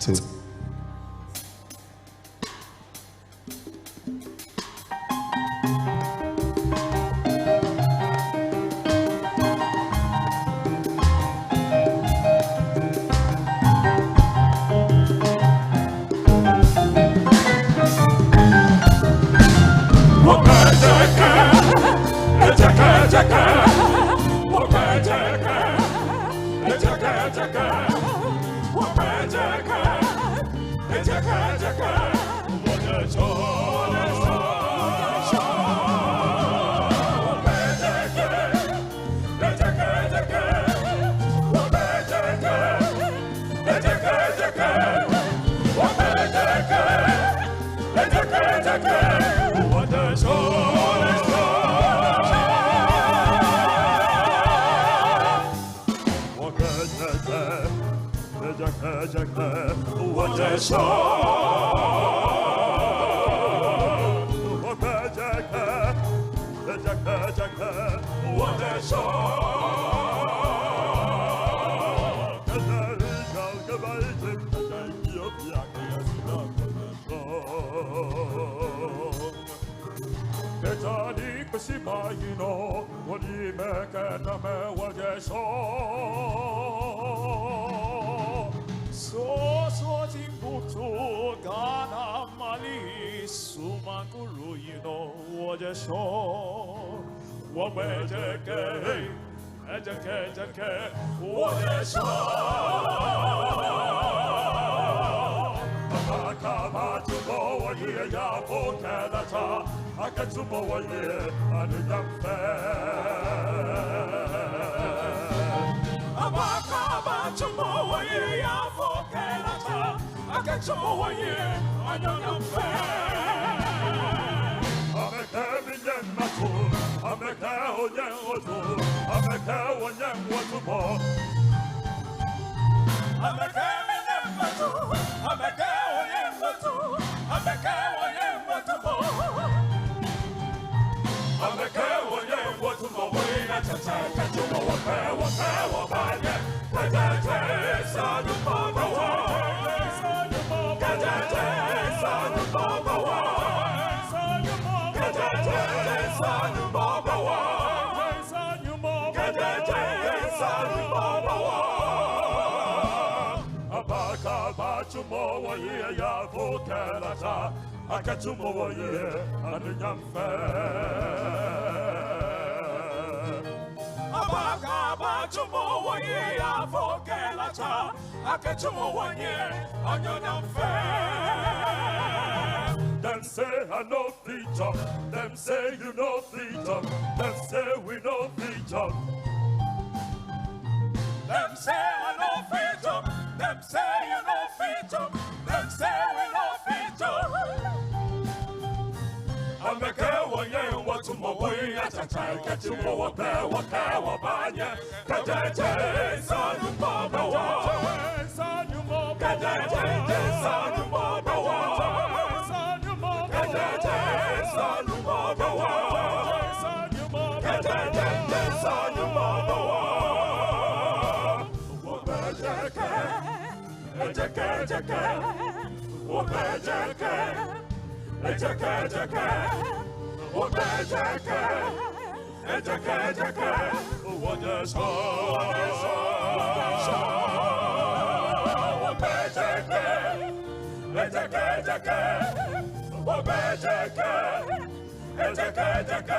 Two. Them say I know feature, them say you know feature, them say we know feature. Them say I know feature, them say you know feature, them say we know feature. I'm a girl, one year, what tomorrow, yes, I try to get you more there, what there, what by you. Kajaja, son, you Baba, son, you Baba, Kajaja, son, you Baba, son, you Baba, Kajaja, son, you Baba, son, you Baba, Kajaja, son, you Baba, Wabajaka, Ejaka, Jaka, Wabajaka. Ejaka, Wabajaka, Ejaka, Wabajaka, Ejaka, Wabajaka, Ejaka,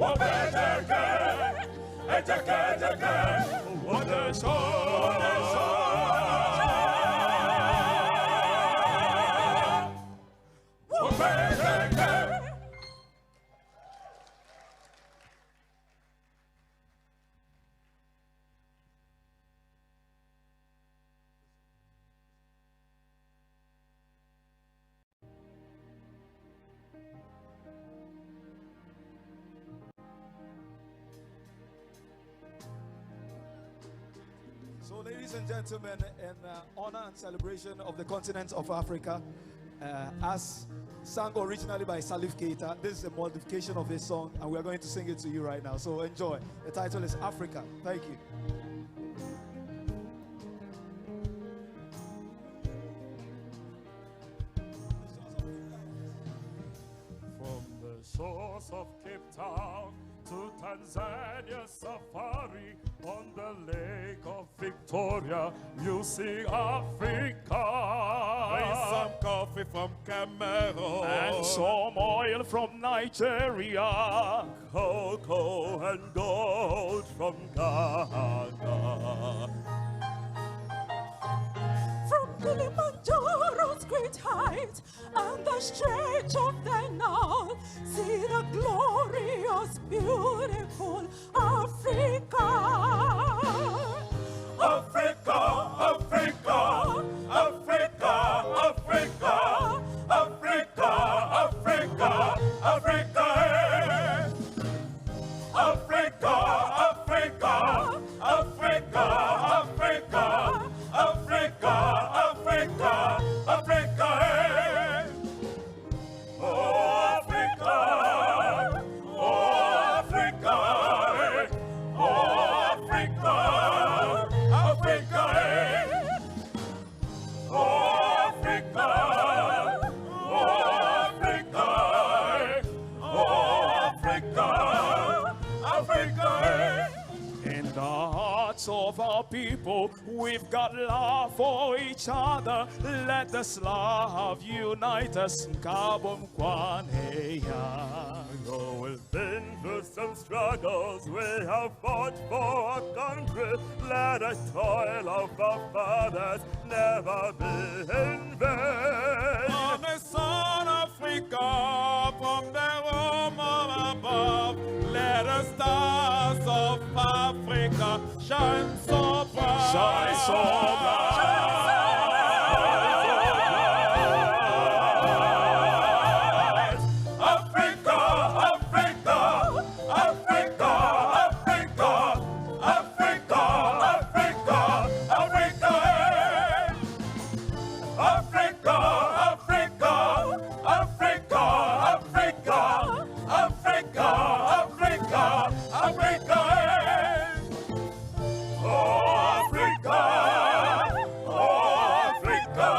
Wabajaka, Ejaka, So, ladies and gentlemen, in honor and celebration of the continent of Africa, As sung originally by Salif Keita, this is a modification of his song, and we are going to sing it to you right now. So enjoy. The title is Africa. Thank you. From the shores of Cape Town to Tanzania safari, on the Lake of Victoria, you see Africa. Some coffee from Cameroon And some oil from Nigeria, cocoa and gold from Ghana. From Kilimanjaro's great height and the stretch of the Nile, see the glorious, beautiful Africa. Africa, Africa, Africa, Africa, Africa, Africa, Africa, Africa, Africa, Africa, Africa, Africa, Africa, Africa, oh Africa, oh Africa, oh Africa, Africa, oh Africa, oh Africa, oh Africa, Africa. In the hearts of our people, we've got love for each other. Let this love unite us. Kabum Kwaneya. Though we've been through some struggles, we have fought for our country. Let the toil of our fathers never be in vain. on the sun Africa, from the home of above, let the stars of Africa shine so bright. Shine so bright. Africa, Africa, Africa, Africa, Africa, Africa, Africa, Africa, Africa, Africa, Africa, Africa, Africa, Africa. Oh Africa, oh Africa,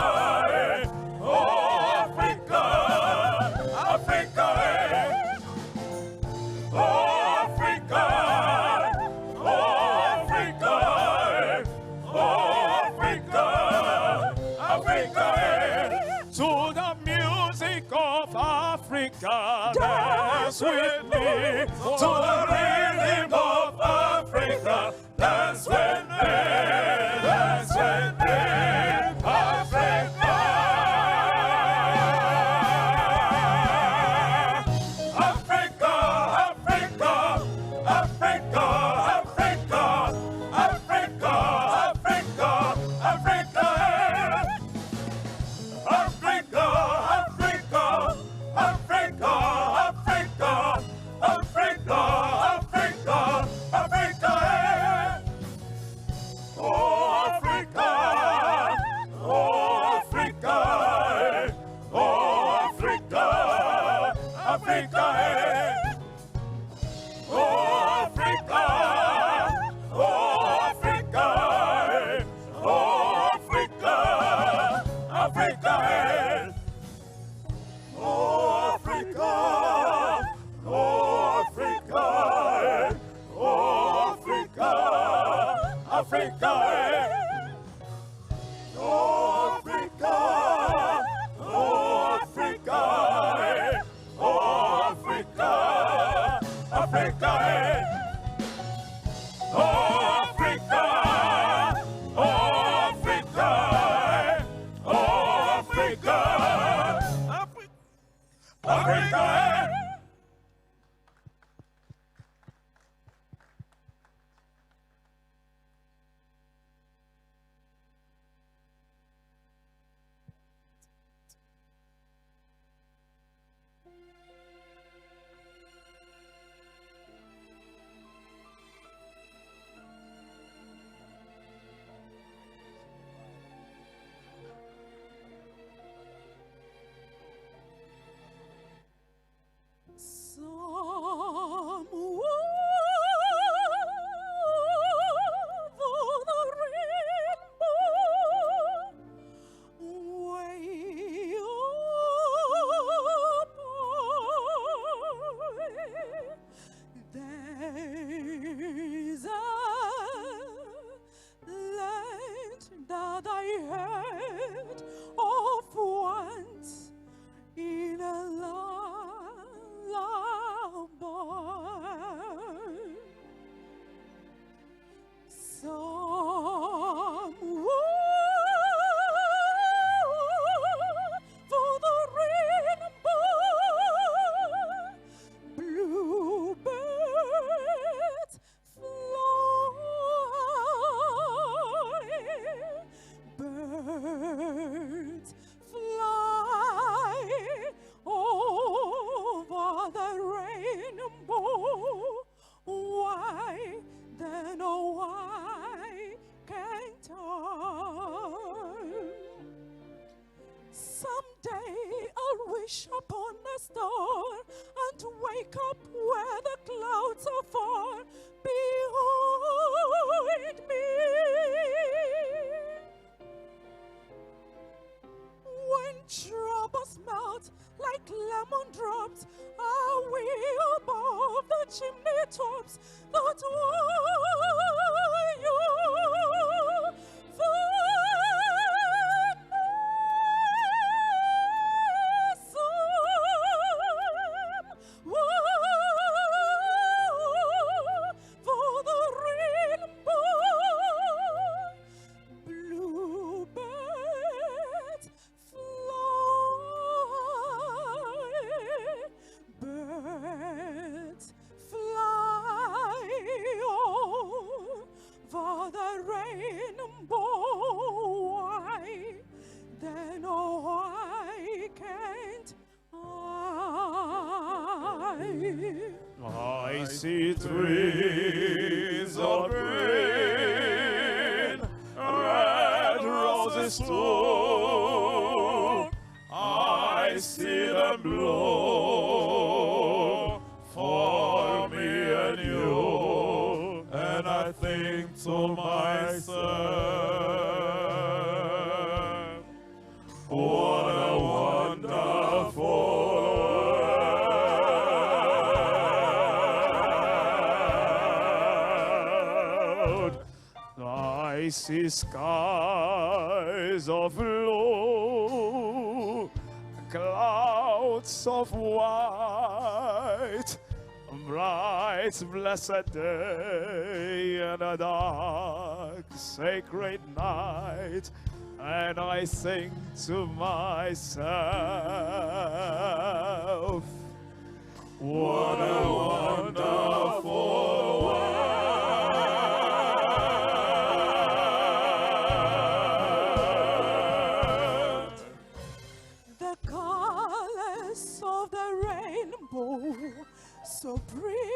oh Africa, Africa, oh Africa, oh Africa, oh Africa, Africa. To the music of Africa, dance with me. To the rhythm of Africa, dance with me, dance with me, Africa. Africa, Africa, Africa, Africa, Africa, Africa, Africa. Africa, Africa, Africa, Africa, Africa, Africa, Africa. Oh Africa, oh Africa, oh Africa, Africa. Oh Africa, oh Africa, oh Africa, Africa. Oh Africa, oh Africa, oh Africa, Africa. Oh Africa, oh Africa, oh Africa, look up where the clouds are far behind me. When troubles melt like lemon drops, are we above the chimney tops? That's why you find me for the rainbow. Bluebirds fly, birds fly over the rainbow. Why then, oh, why can't I see trees of green, red roses too. I see them blow for me and you, and I think to myself, what a wonderful world. I see skies of blue, clouds of white, bright blessed day and a dark sacred night, and I think to myself, what a wonderful world. the colors of the rainbow, so pretty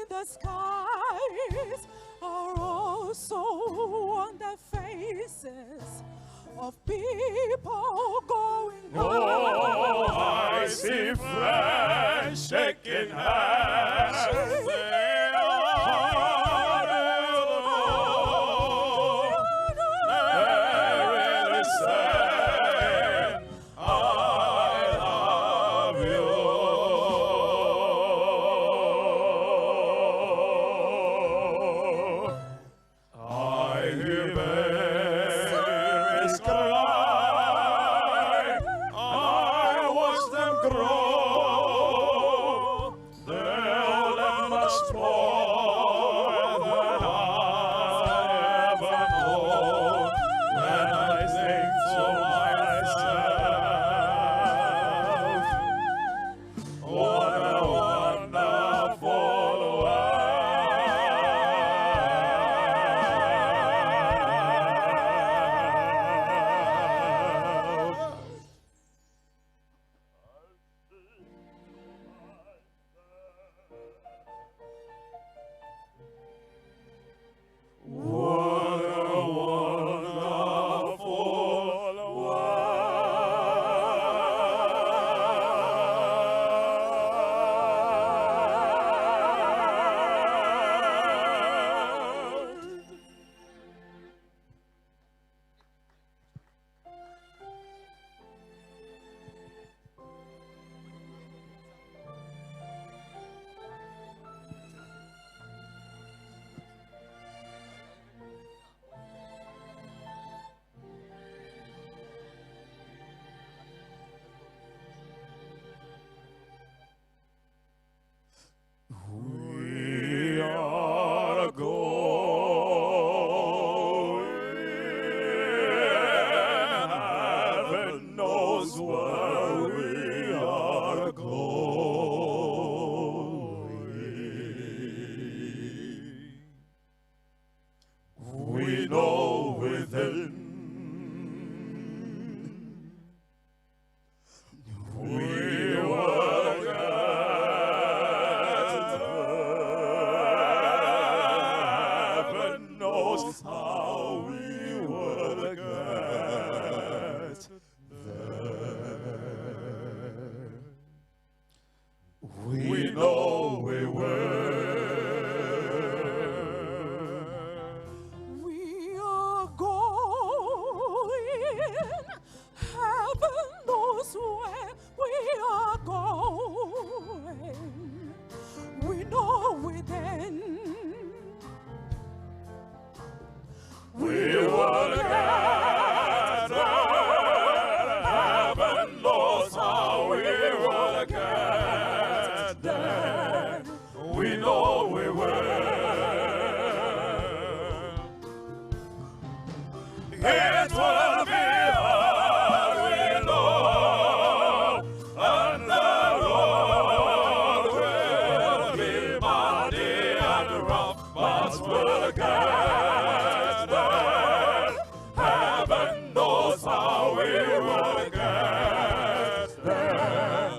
the skies, are also on the faces of people going Oh, I see friends shaking hands. They really saying, I love you. I hear babies cry. I watch them grow. They'll learn much more than I ever know. When I think to myself, what a wonderful world. What a wonderful world. We are going, heaven knows where we are going. We know within we will get We know we will. We are going, heaven knows where we are going. We know within. We will get there. Heaven knows how we will get there. We know we will. It will be hard, we know, and the road will be muddy and rough, but we'll get there. Heaven knows how we will get there.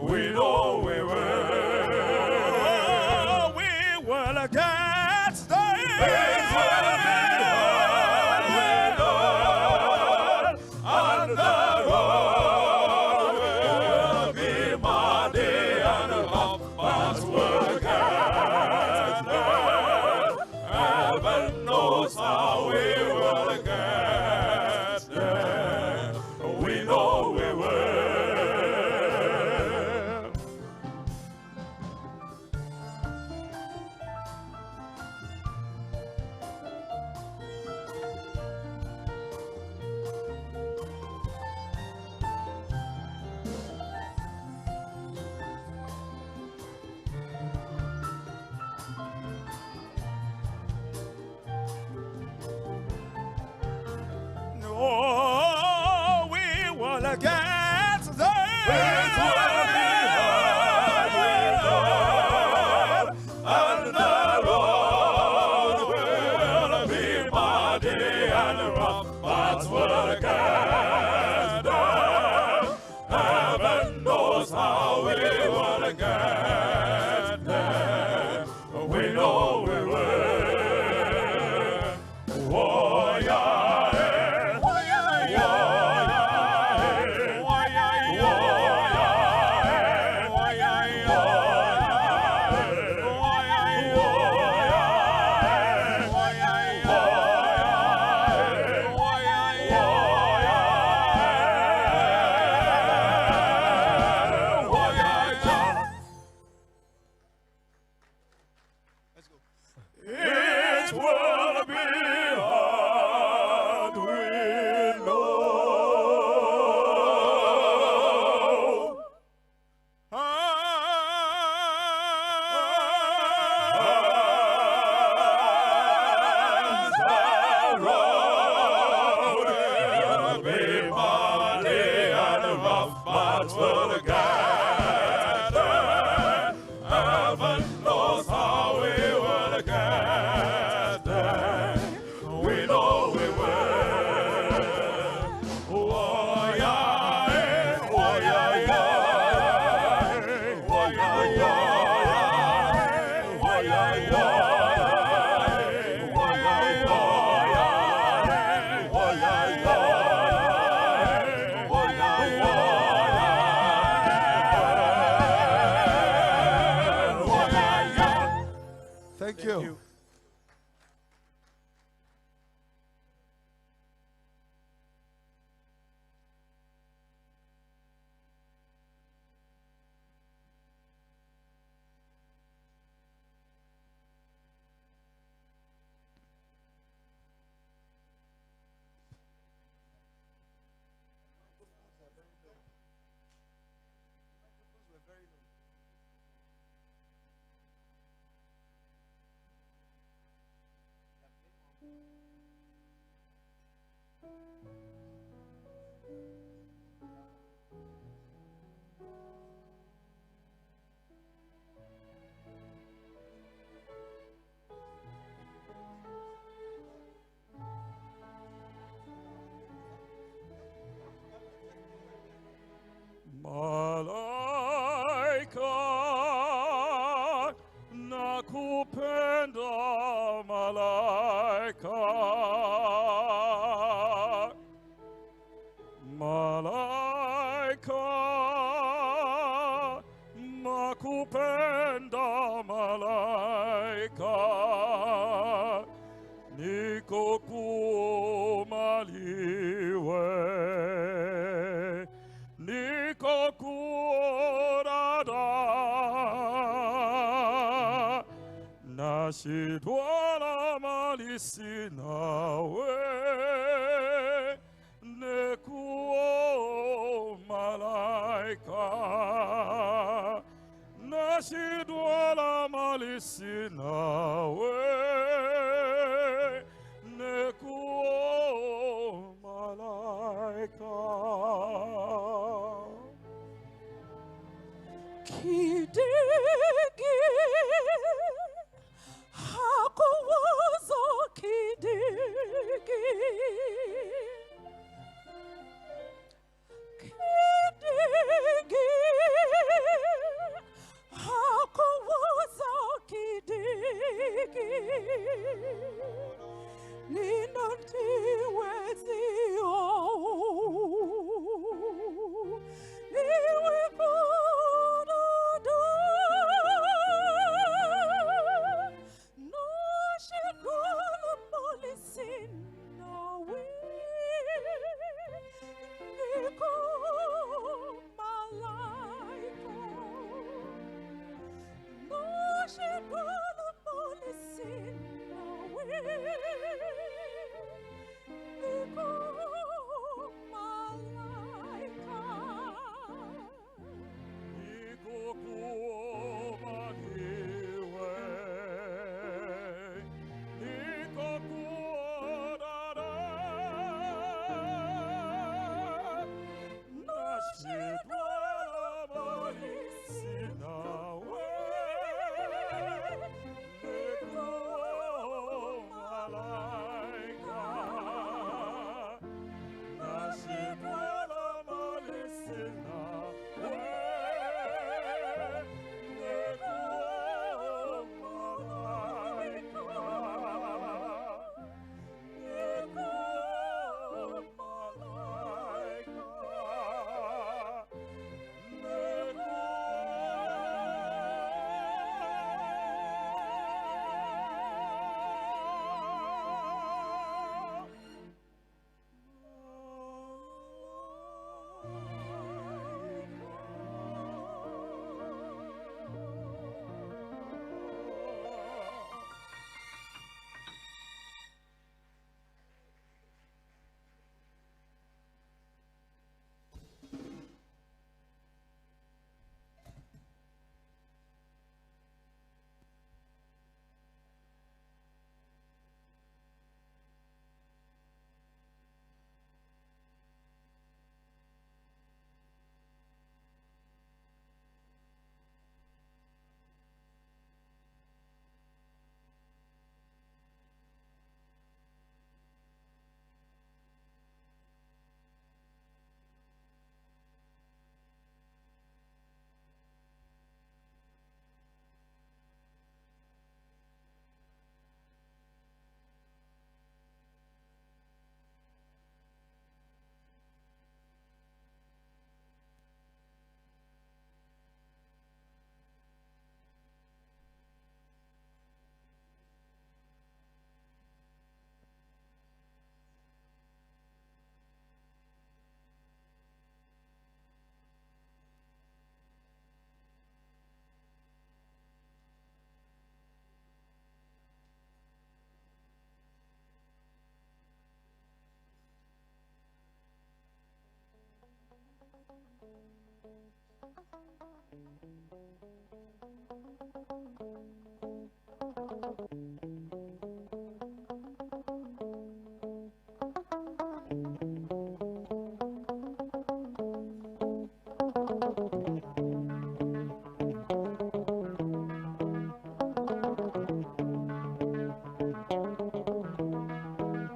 We know we will. We will get there. It will be hard, we know, and the road will be muddy and rough, but we'll get there. Heaven knows how we will get there. We know we will. Oh, we will get there. It will be hard, we know, and the road will be muddy and rough, but we'll get there. Heaven knows how we will get there. We know we will. Oh, yeah, eh. Oh, yeah, eh. It will be hard, we know. As the road will be muddy and rough, but we'll get there. Heaven knows how we will get there. We know we will. Oh, yeah, eh. Oh, yeah, yeah, eh. Oh, yeah, yeah, eh. Oh, yeah, yeah, eh. Oh, yeah, yeah, eh. Oh, yeah, yeah, eh. Oh, yeah, yeah, eh. Thank you. nakupenda malaika, nikokumaliwe, nikokurada, nashidwala malisi nawe, nekuo malaika, nashidwala malisi nawe, nekuo malaika. Kidigi hakuwazo kidigi, kidigi hakuwazo kidigi, ninantiwezio niwe kududu, nashidwala malisinawe, niko malaika, nashidwala malisinawe, niko malaika. Nikokumaliwe, nikokurada, nashidwala malisi nawe, nekuo malaika, nashidwala malisi nawe,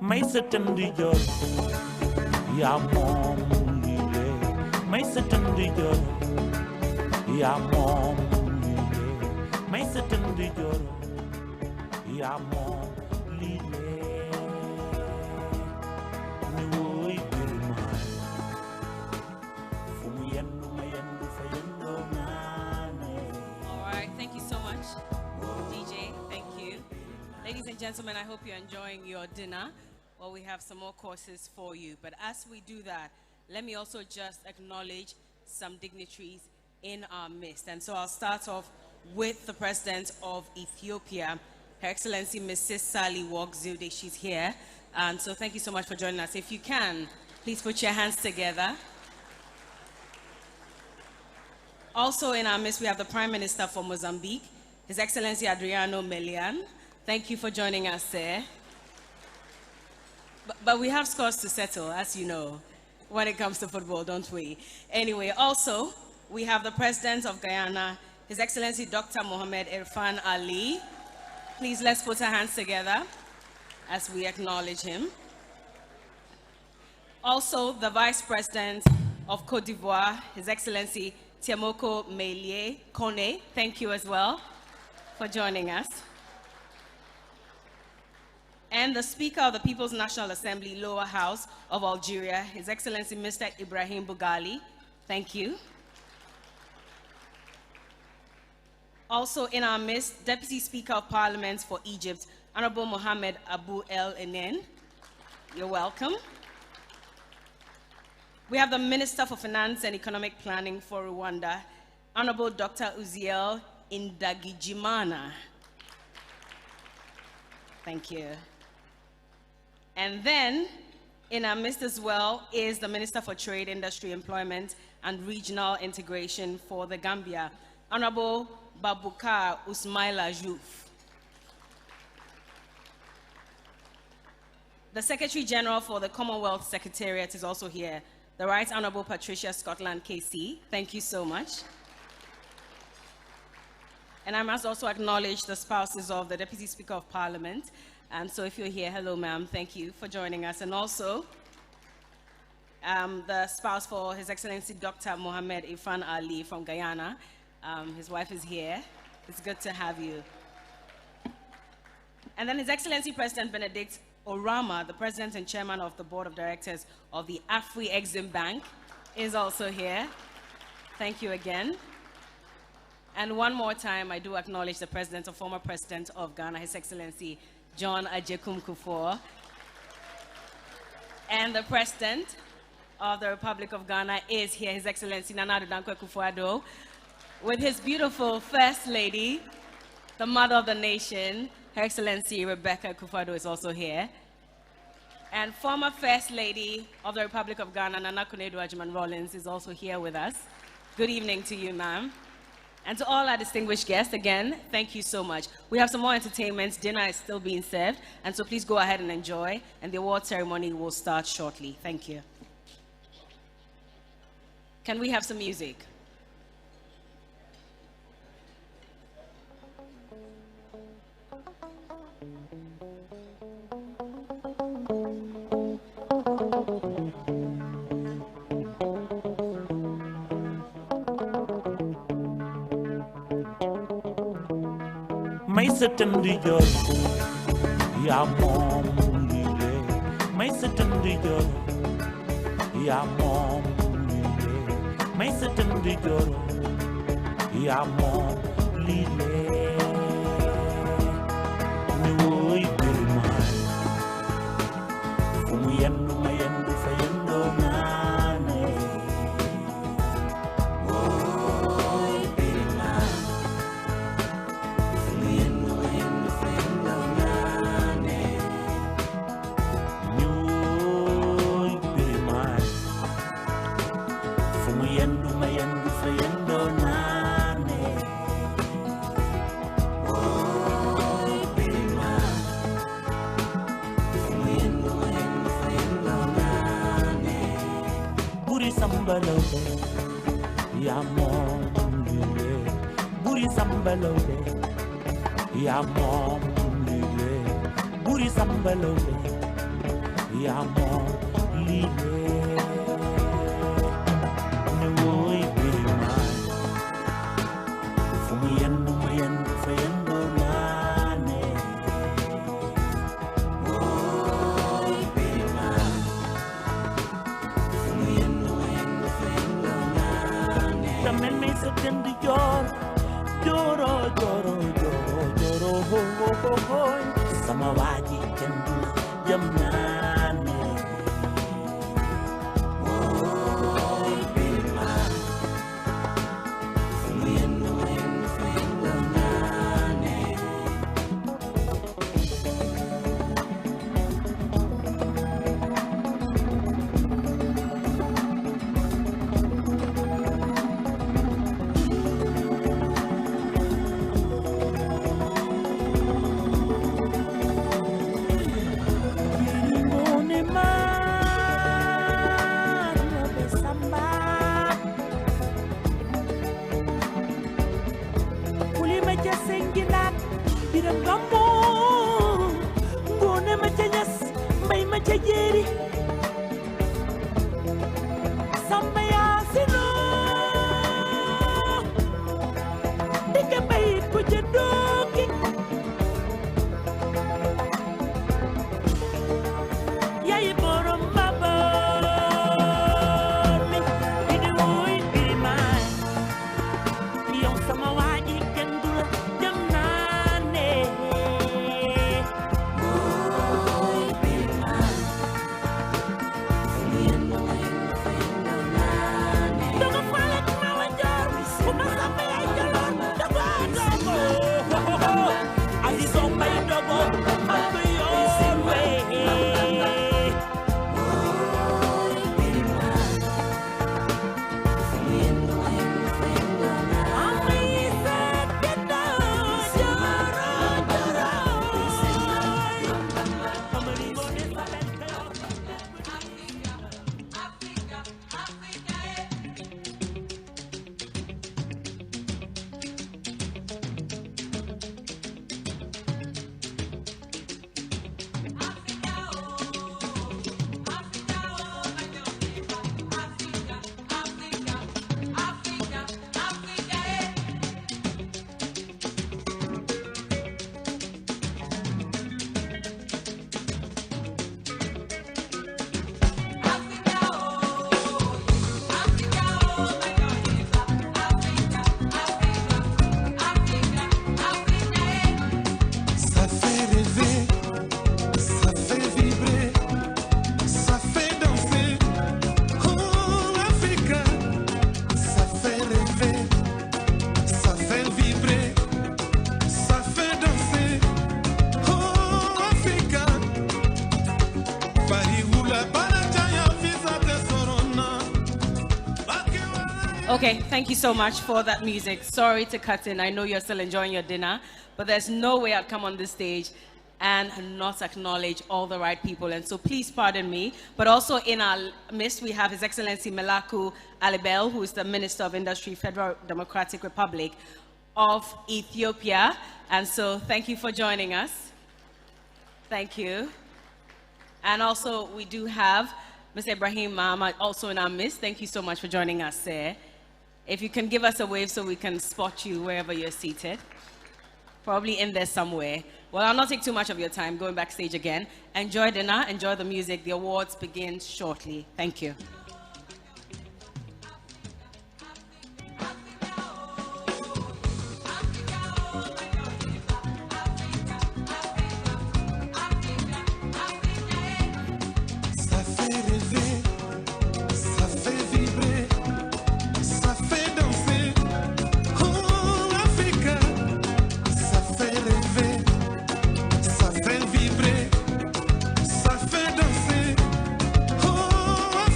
may sa tëndi jor yaa moom lile may sa tëndi jor yaa moom lile may sa tëndi jor yaa moom lile ni woy birmaay fu mu yendu ma yendu fa yendoo naane right, thank you so much, DJ. Thank you. Ladies and gentlemen, I hope you're enjoying your dinner. Well, we have some more courses for you. But as we do that, let me also just acknowledge some dignitaries in our midst. And so I'll start off with the President of Ethiopia, Her Excellency Mrs. Sally Wok-Zewde. She's here. And so thank you so much for joining us. If you can, please put your hands together. Also in our midst, we have the Prime Minister for Mozambique, His Excellency Adriano Melian. Thank you for joining us there. But we have scores to settle, as you know, when it comes to football, don't we? Anyway, also, we have the President of Guyana, His Excellency Dr. Mohamed Irfan Ali. Please, let's put our hands together as we acknowledge him. Also, the Vice President of Côte d'Ivoire, His Excellency Tiamoko Melie Kone. Thank you as well for joining us. And the Speaker of the People's National Assembly, Lower House of Algeria, His Excellency Mr. Ibrahim Bougali. Thank you. Also in our midst, Deputy Speaker of Parliament for Egypt, Honorable Mohamed Abu El Enen. You're welcome. We have the Minister for Finance and Economic Planning for Rwanda, Honorable Dr. Uziel Indagijimana. Thank you. And then, in our midst as well, is the Minister for Trade, Industry, Employment, and Regional Integration for the Gambia, Honorable Babukar Usmaila Jouf. The Secretary General for the Commonwealth Secretariat is also here, the Right Honorable Patricia Scotland KC. Thank you so much. And I must also acknowledge the spouses of the Deputy Speaker of Parliament. And so if you're here, hello ma'am, thank you for joining us. And also the spouse for His Excellency Dr. Mohamed Irfan Ali from Guyana. His wife is here. It's good to have you. And then His Excellency President Benedict Orama, the President and Chairman of the Board of Directors of the Afri-Exim Bank, is also here. Thank you again. And one more time, I do acknowledge the President or former President of Ghana, His Excellency John Ajekum Kufuor, and the President of the Republic of Ghana is here, His Excellency Nana Addo Dankwa Akufo-Addo, with his beautiful First Lady, the Mother of the Nation, Her Excellency Rebecca Akufo-Addo is also here. And former First Lady of the Republic of Ghana, Nana Konadu Agyeman-Rawlings, is also here with us. Good evening to you, ma'am. And to all our distinguished guests, again, thank you so much. We have some more entertainment. Dinner is still being served, and so please go ahead and enjoy. And the award ceremony will start shortly. Thank you. Can we have some music? May certain the joy, ya mom lile. May certain the joy, ya mom lile. May certain the joy, ya mom lile. No ibilma, fumuyendo mayendo fayendo nane. Sambalode, ya mom lile. Buri sambalode, ya mom lile. Buri sambalode, ya mom lile. Nuoi birima, fumuyendo mayendo fayendo nane. Oi birima, fumuyendo mayendo fayendo nane. Tamen me se tendi joro, joro. sama waji kenn du la jëm naa ne mooy Birima fu mu yendu fa yendu naa ne Okay, thank you so much for that music. Sorry to cut in. I know you're still enjoying your dinner, but there's no way I'd come on this stage and not acknowledge all the right people. And so please pardon me. But also in our midst, we have His Excellency Melaku Alibel, who is the Minister of Industry, Federal Democratic Republic of Ethiopia. And so thank you for joining us. Thank you. And also we do have Mr. Ibrahim Mahama also in our midst. Thank you so much for joining us, sir. If you can give us a wave so we can spot you wherever you're seated. Probably in there somewhere. Well, I'll not take too much of your time going backstage again. Enjoy dinner, enjoy the music. The awards begin shortly. Thank you.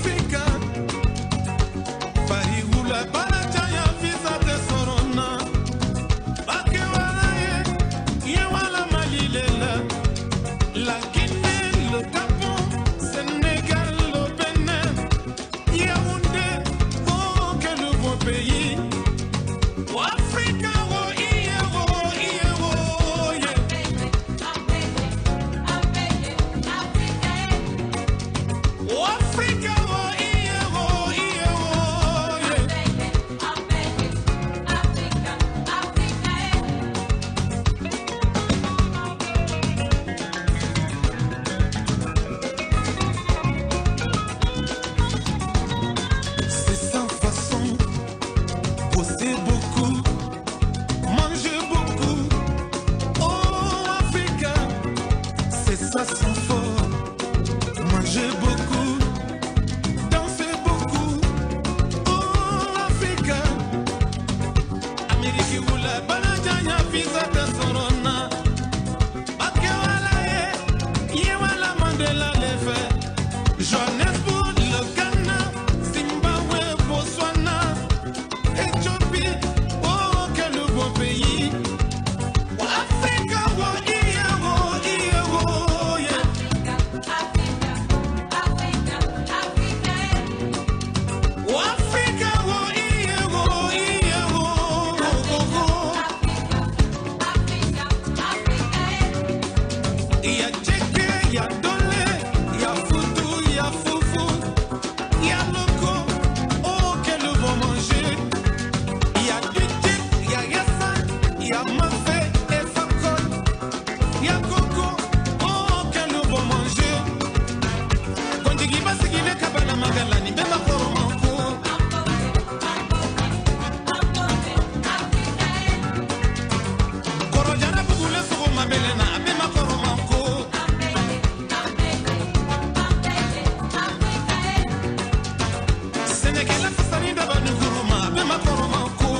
Africa. sans faute. Manger beaucoup, danser beaucoup. Oh, Africa. Amérique ou la banajanya visa de Sorona. Bakewala Yewala Mandela leve. Johannesburg, le Ghana, Zimbabwe, Botswana, Éthiopie. Oh, quel beau pays. Africa, oh, yeah, yeah. Africa, oh, yeah, Tchèque, y'a Dolé, y'a Foutou, y'a Foufou, y'a Loco, oh, quel bon manger. Y'a Dutit, y'a Yassa, y'a Mafé et Fakol, y'a Coco, oh, quel bon manger. Quand tu vas se guider, Kabana Magalani, Bema Koromanko. Korojana Bugule Sogo Mabelena, Bema Koromanko. Senekela Fasani Daba Nkuruma, Bema Koromanko.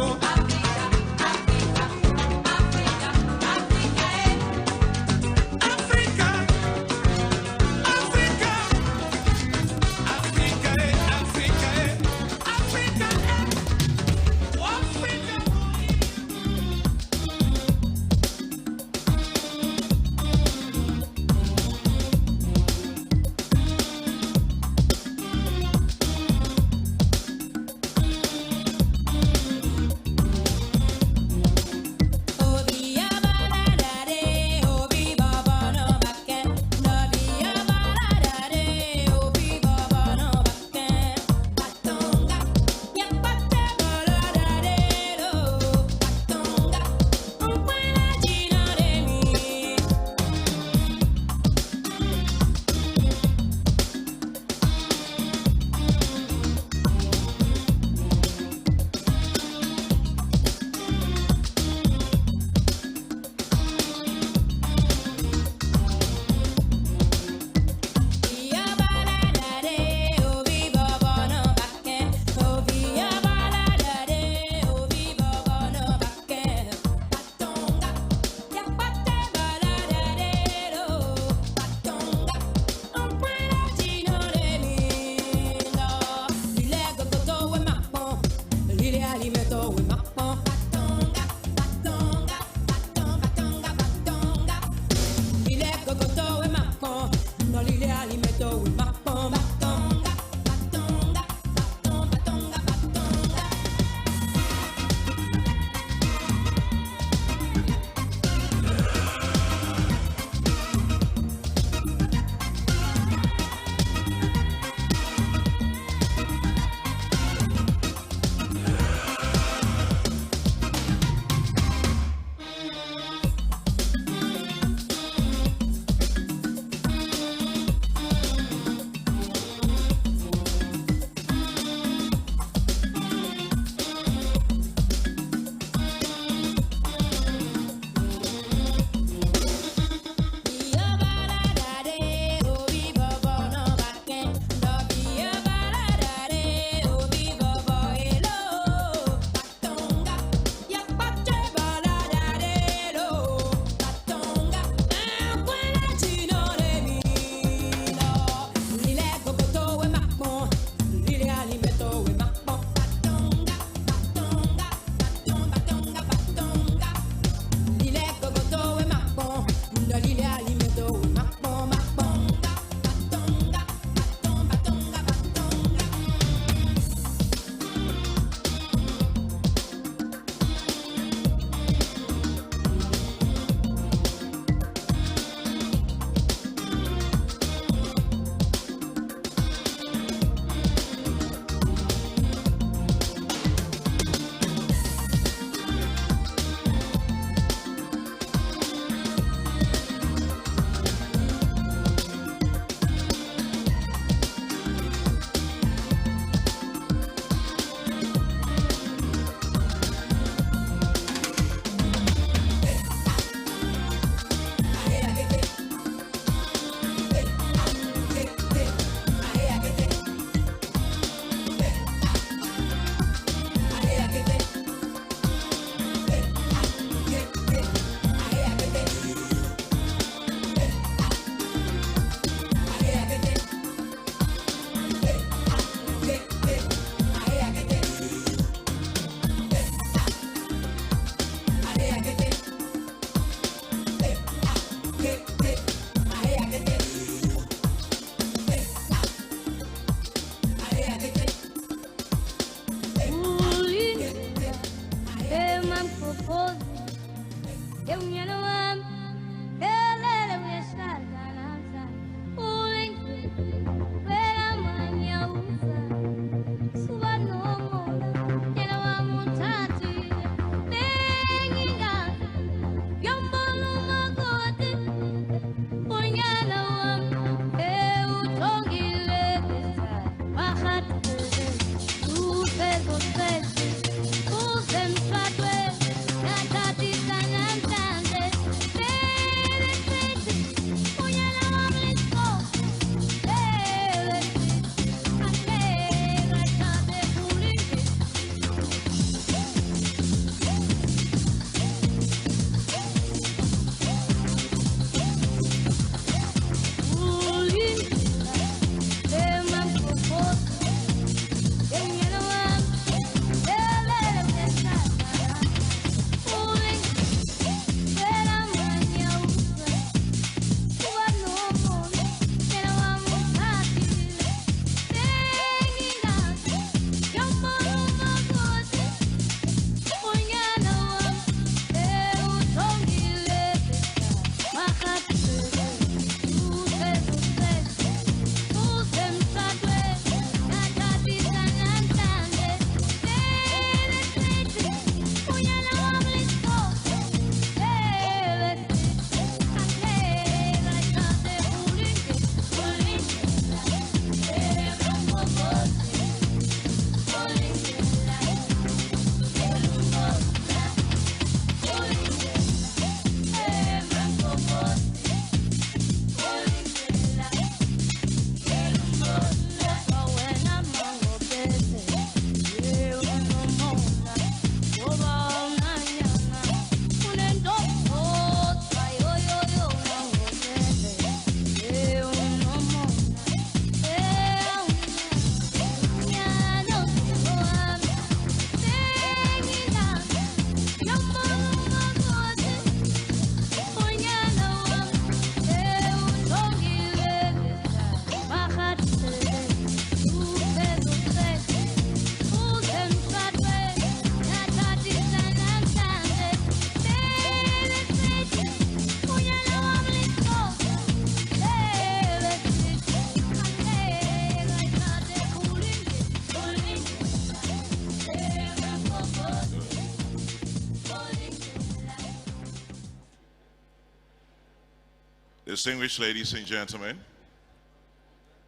Distinguished ladies and gentlemen,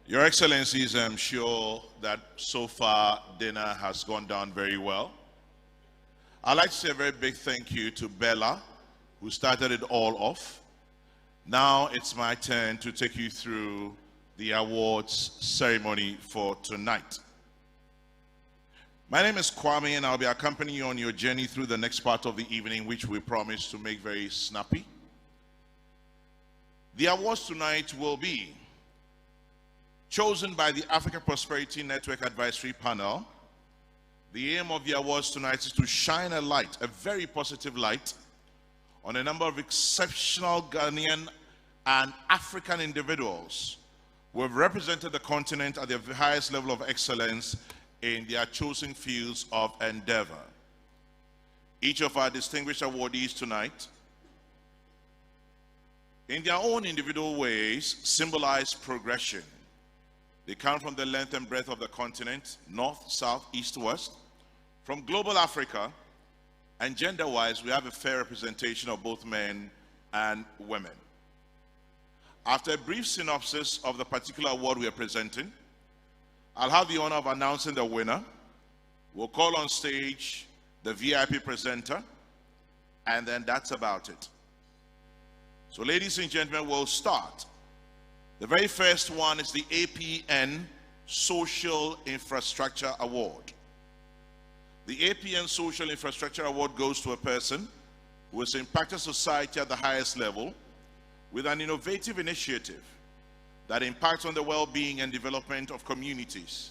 Your Excellencies, I'm sure that so far dinner has gone down very well. I'd like to say a very big thank you to Bella, who started it all off. Now it's my turn to take you through the awards ceremony for tonight. My name is Kwame, and I'll be accompanying you on your journey through the next part of the evening, which we promise to make very snappy. The awards tonight will be chosen by the Africa Prosperity Network Advisory Panel. The aim of the awards tonight is to shine a light, a very positive light, on a number of exceptional Ghanaian and African individuals who have represented the continent at the highest level of excellence in their chosen fields of endeavor. Each of our distinguished awardees tonight, in their own individual ways, symbolize progression. They come from the length and breadth of the continent, north, south, east, west, from global Africa, and gender-wise, we have a fair representation of both men and women. After a brief synopsis of the particular award we are presenting, I'll have the honor of announcing the winner. We'll call on stage the VIP presenter, and then that's about it. So ladies and gentlemen, we'll start. The very first one is the APN Social Infrastructure Award. The APN Social Infrastructure Award goes to a person who has impacted society at the highest level with an innovative initiative that impacts on the well-being and development of communities.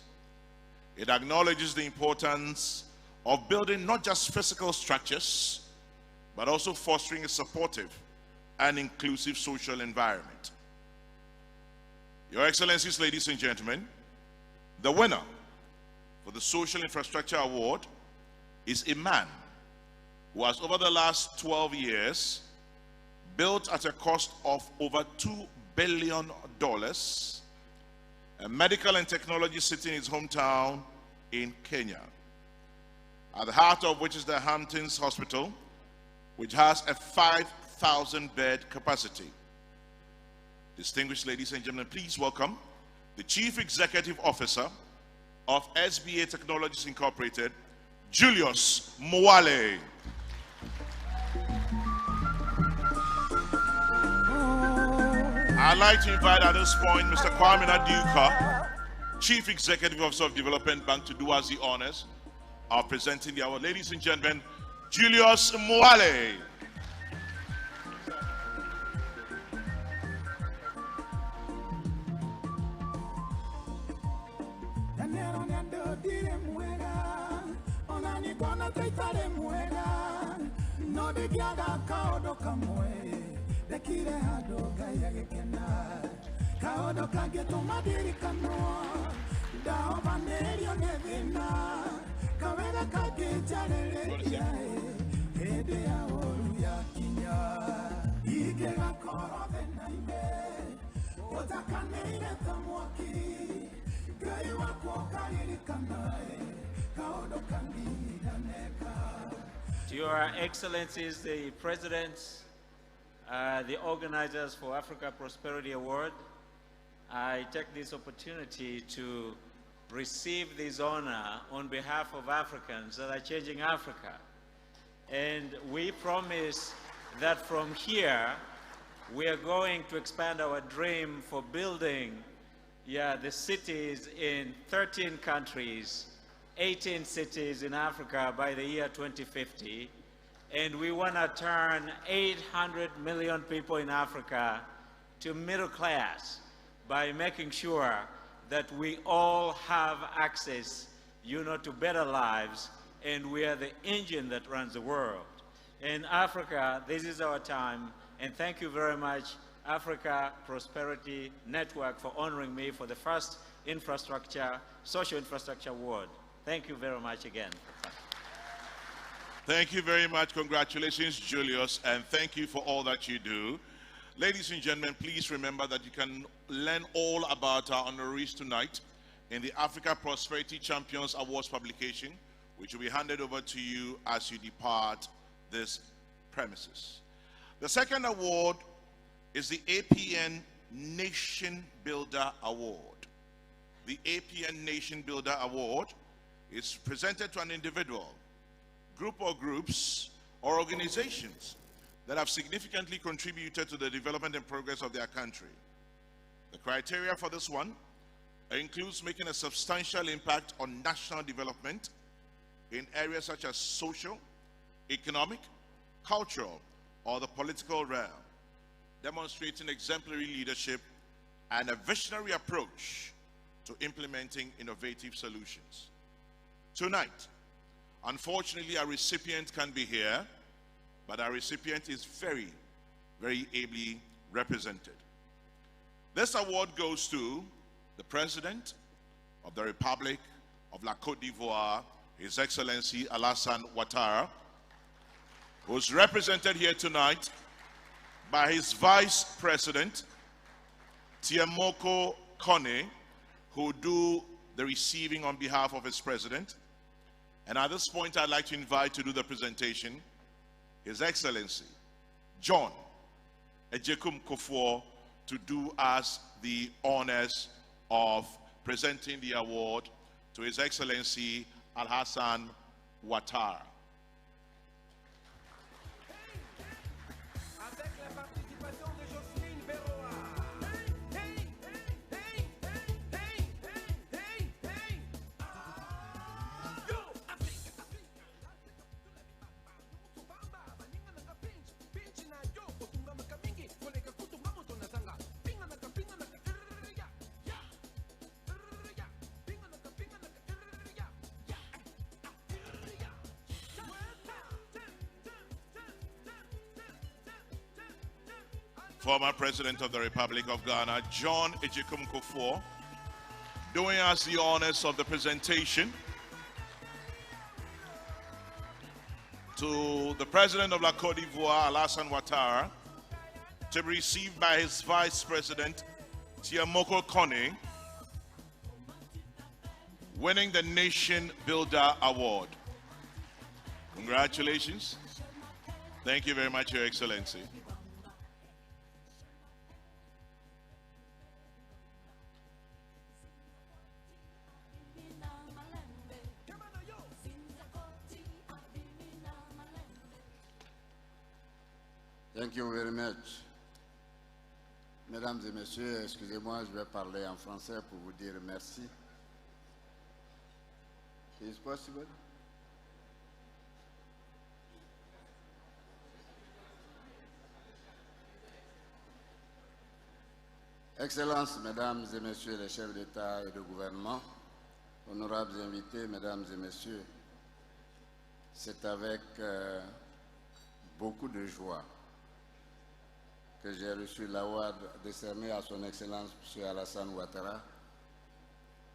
It acknowledges the importance of building not just physical structures, but also fostering a supportive and inclusive social environment. Your Excellencies, ladies and gentlemen, the winner for the Social Infrastructure Award is a man who has over the last 12 years built at a cost of over $2 billion, a medical and technology city in his hometown in Kenya, at the heart of which is the Hamptons Hospital, which has a 5,000-bed capacity. Distinguished ladies and gentlemen, please welcome the Chief Executive Officer of SBA Technologies Incorporated, Julius Mwale. I'd like to invite at this point Mr. Kwame Naduka, Chief Executive Officer of Development Bank, to do us the honors of presenting the award. Ladies and gentlemen, Julius Mwale. To Your Excellencies, the Presidents, the organizers for Africa Prosperity Award, I take this opportunity to receive this honor on behalf of Africans that are changing Africa. And we promise that from here, we are going to expand our dream for building the cities in 13 countries, 18 cities in Africa by the year 2050. And we want to turn 800 million people in Africa to middle class by making sure that we all have access, to better lives, and we are the engine that runs the world. In Africa, this is our time, and thank you very much, Africa Prosperity Network, for honoring me for the first social infrastructure award. Thank you very much again. Thank you very much. Congratulations, Julius, and thank you for all that you do. Ladies and gentlemen, please remember that you can learn all about our honorees tonight in the Africa Prosperity Champions Awards publication, which will be handed over to you as you depart this premises. The second award is the APN Nation Builder Award. The APN Nation Builder Award is presented to an individual, group or groups, or organizations that have significantly contributed to the development and progress of their country. The criteria for this one includes making a substantial impact on national development in areas such as social, economic, cultural, or the political realm, demonstrating exemplary leadership and a visionary approach to implementing innovative solutions. Tonight, unfortunately, our recipient can't be here, but our recipient is very, very ably represented. This award goes to the President of the Republic of La Côte d'Ivoire, His Excellency Alassane Ouattara, who's represented here tonight by his Vice President, Tiemoko Kone, who do the receiving on behalf of his President. And at this point, I'd like to invite to do the presentation His Excellency John Ejekum Kofor to do us the honors of presenting the award to His Excellency Alassane Ouattara. Former President of the Republic of Ghana, John Ejekum Kofor, doing us the honors of the presentation. To the President of La Côte d'Ivoire, Alassane Ouattara, to be received by his Vice President, Tiamoko Kone, winning the Nation Builder Award. Congratulations. Thank you very much, Your Excellency. Thank you very much. Mesdames et messieurs, excusez-moi, je vais parler en français pour vous dire merci. Is it possible? Excellences, Mesdames et Messieurs les chefs d'État et de gouvernement, honorables invités, Mesdames et Messieurs, c'est avec beaucoup de joie que j'ai reçu l'award décerné à son Excellence M. Alassane Ouattara,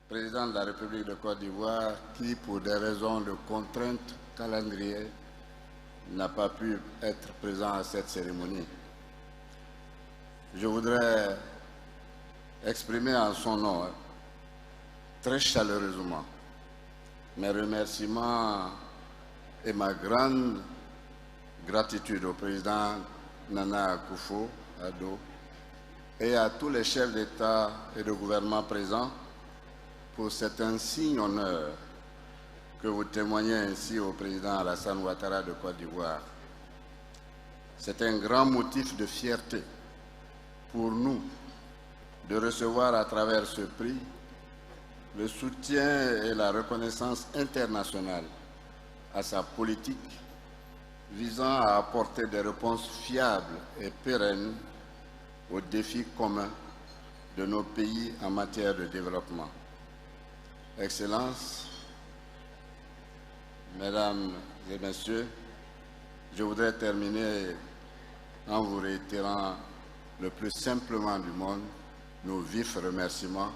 président de la République de Côte d'Ivoire, qui, pour des raisons de contraintes calendrier, n'a pas pu être présent à cette cérémonie. Je voudrais exprimer en son nom, très chaleureusement, mes remerciements et ma grande gratitude au président Nana Akufo-Addo et à tous les chefs d'État et de gouvernement présents pour cet insigne honneur que vous témoignez ainsi au président Alassane Ouattara de Côte d'Ivoire. C'est un grand motif de fierté pour nous de recevoir à travers ce prix le soutien et la reconnaissance internationale à sa politique visant à apporter des réponses fiables et pérennes aux défis communs de nos pays en matière de développement. Excellences, Mesdames et Messieurs, je voudrais terminer en vous réitérant le plus simplement du monde nos vifs remerciements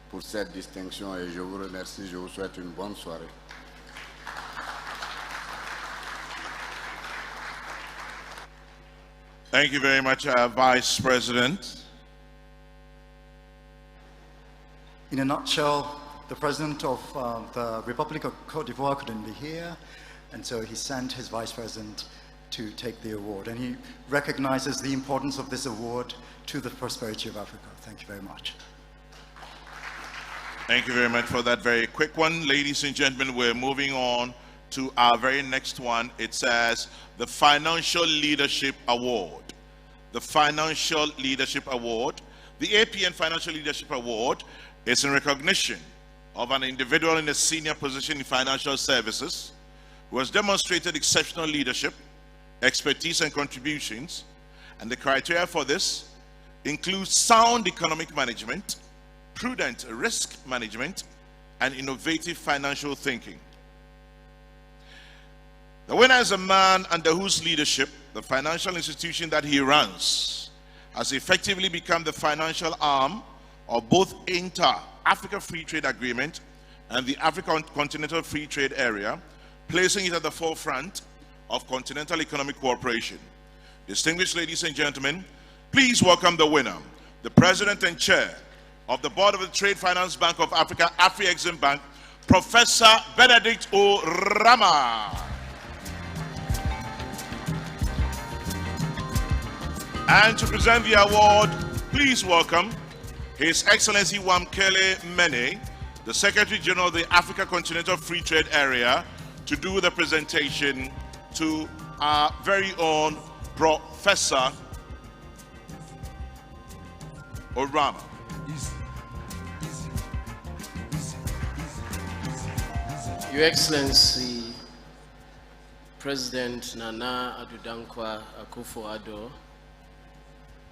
pour cette distinction et je vous remercie, je vous souhaite une bonne soirée. Thank you very much, Vice President. In a nutshell, the President of the Republic of Côte d'Ivoire couldn't be here, and so he sent his Vice President to take the award. And he recognizes the importance of this award to the prosperity of Africa. Thank you very much. Thank you very much for that very quick one. Ladies and gentlemen, we're moving on to our very next one. It says the Financial Leadership Award. The Financial Leadership Award. The APN Financial Leadership Award is in recognition of an individual in a senior position in financial services who has demonstrated exceptional leadership, expertise, and contributions. And the criteria for this includes sound economic management, prudent risk management, and innovative financial thinking. The winner is a man under whose leadership the financial institution that he runs has effectively become the financial arm of both Inter-Africa Free Trade Agreement and the African Continental Free Trade Area, placing it at the forefront of continental economic cooperation. Distinguished ladies and gentlemen, please welcome the winner, the President and Chair of the Board of the Trade Finance Bank of Africa, Afri-Exim Bank, Professor Benedict O. Rama. And to present the award, please welcome His Excellency Wamkele Mene, the Secretary General of the Africa Continental Free Trade Area, to do the presentation to our very own Professor Orama. Your Excellency, President Nana Addo Akufo-Addo,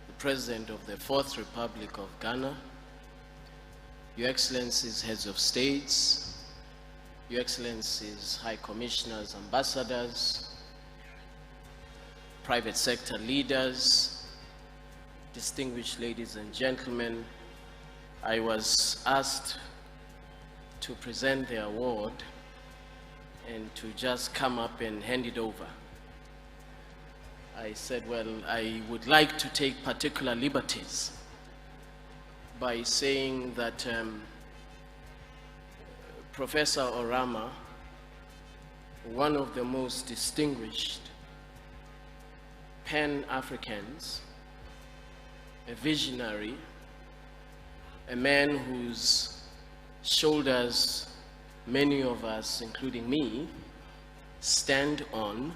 the President of the Fourth Republic of Ghana, Your Excellencies, Heads of States, Your Excellencies, High Commissioners, Ambassadors, private sector leaders, distinguished ladies and gentlemen, I was asked to present the award and to just come up and hand it over. I said, well, I would like to take particular liberties by saying that Professor Orama, one of the most distinguished Pan-Africans, a visionary, a man whose shoulders many of us, including me, stand on,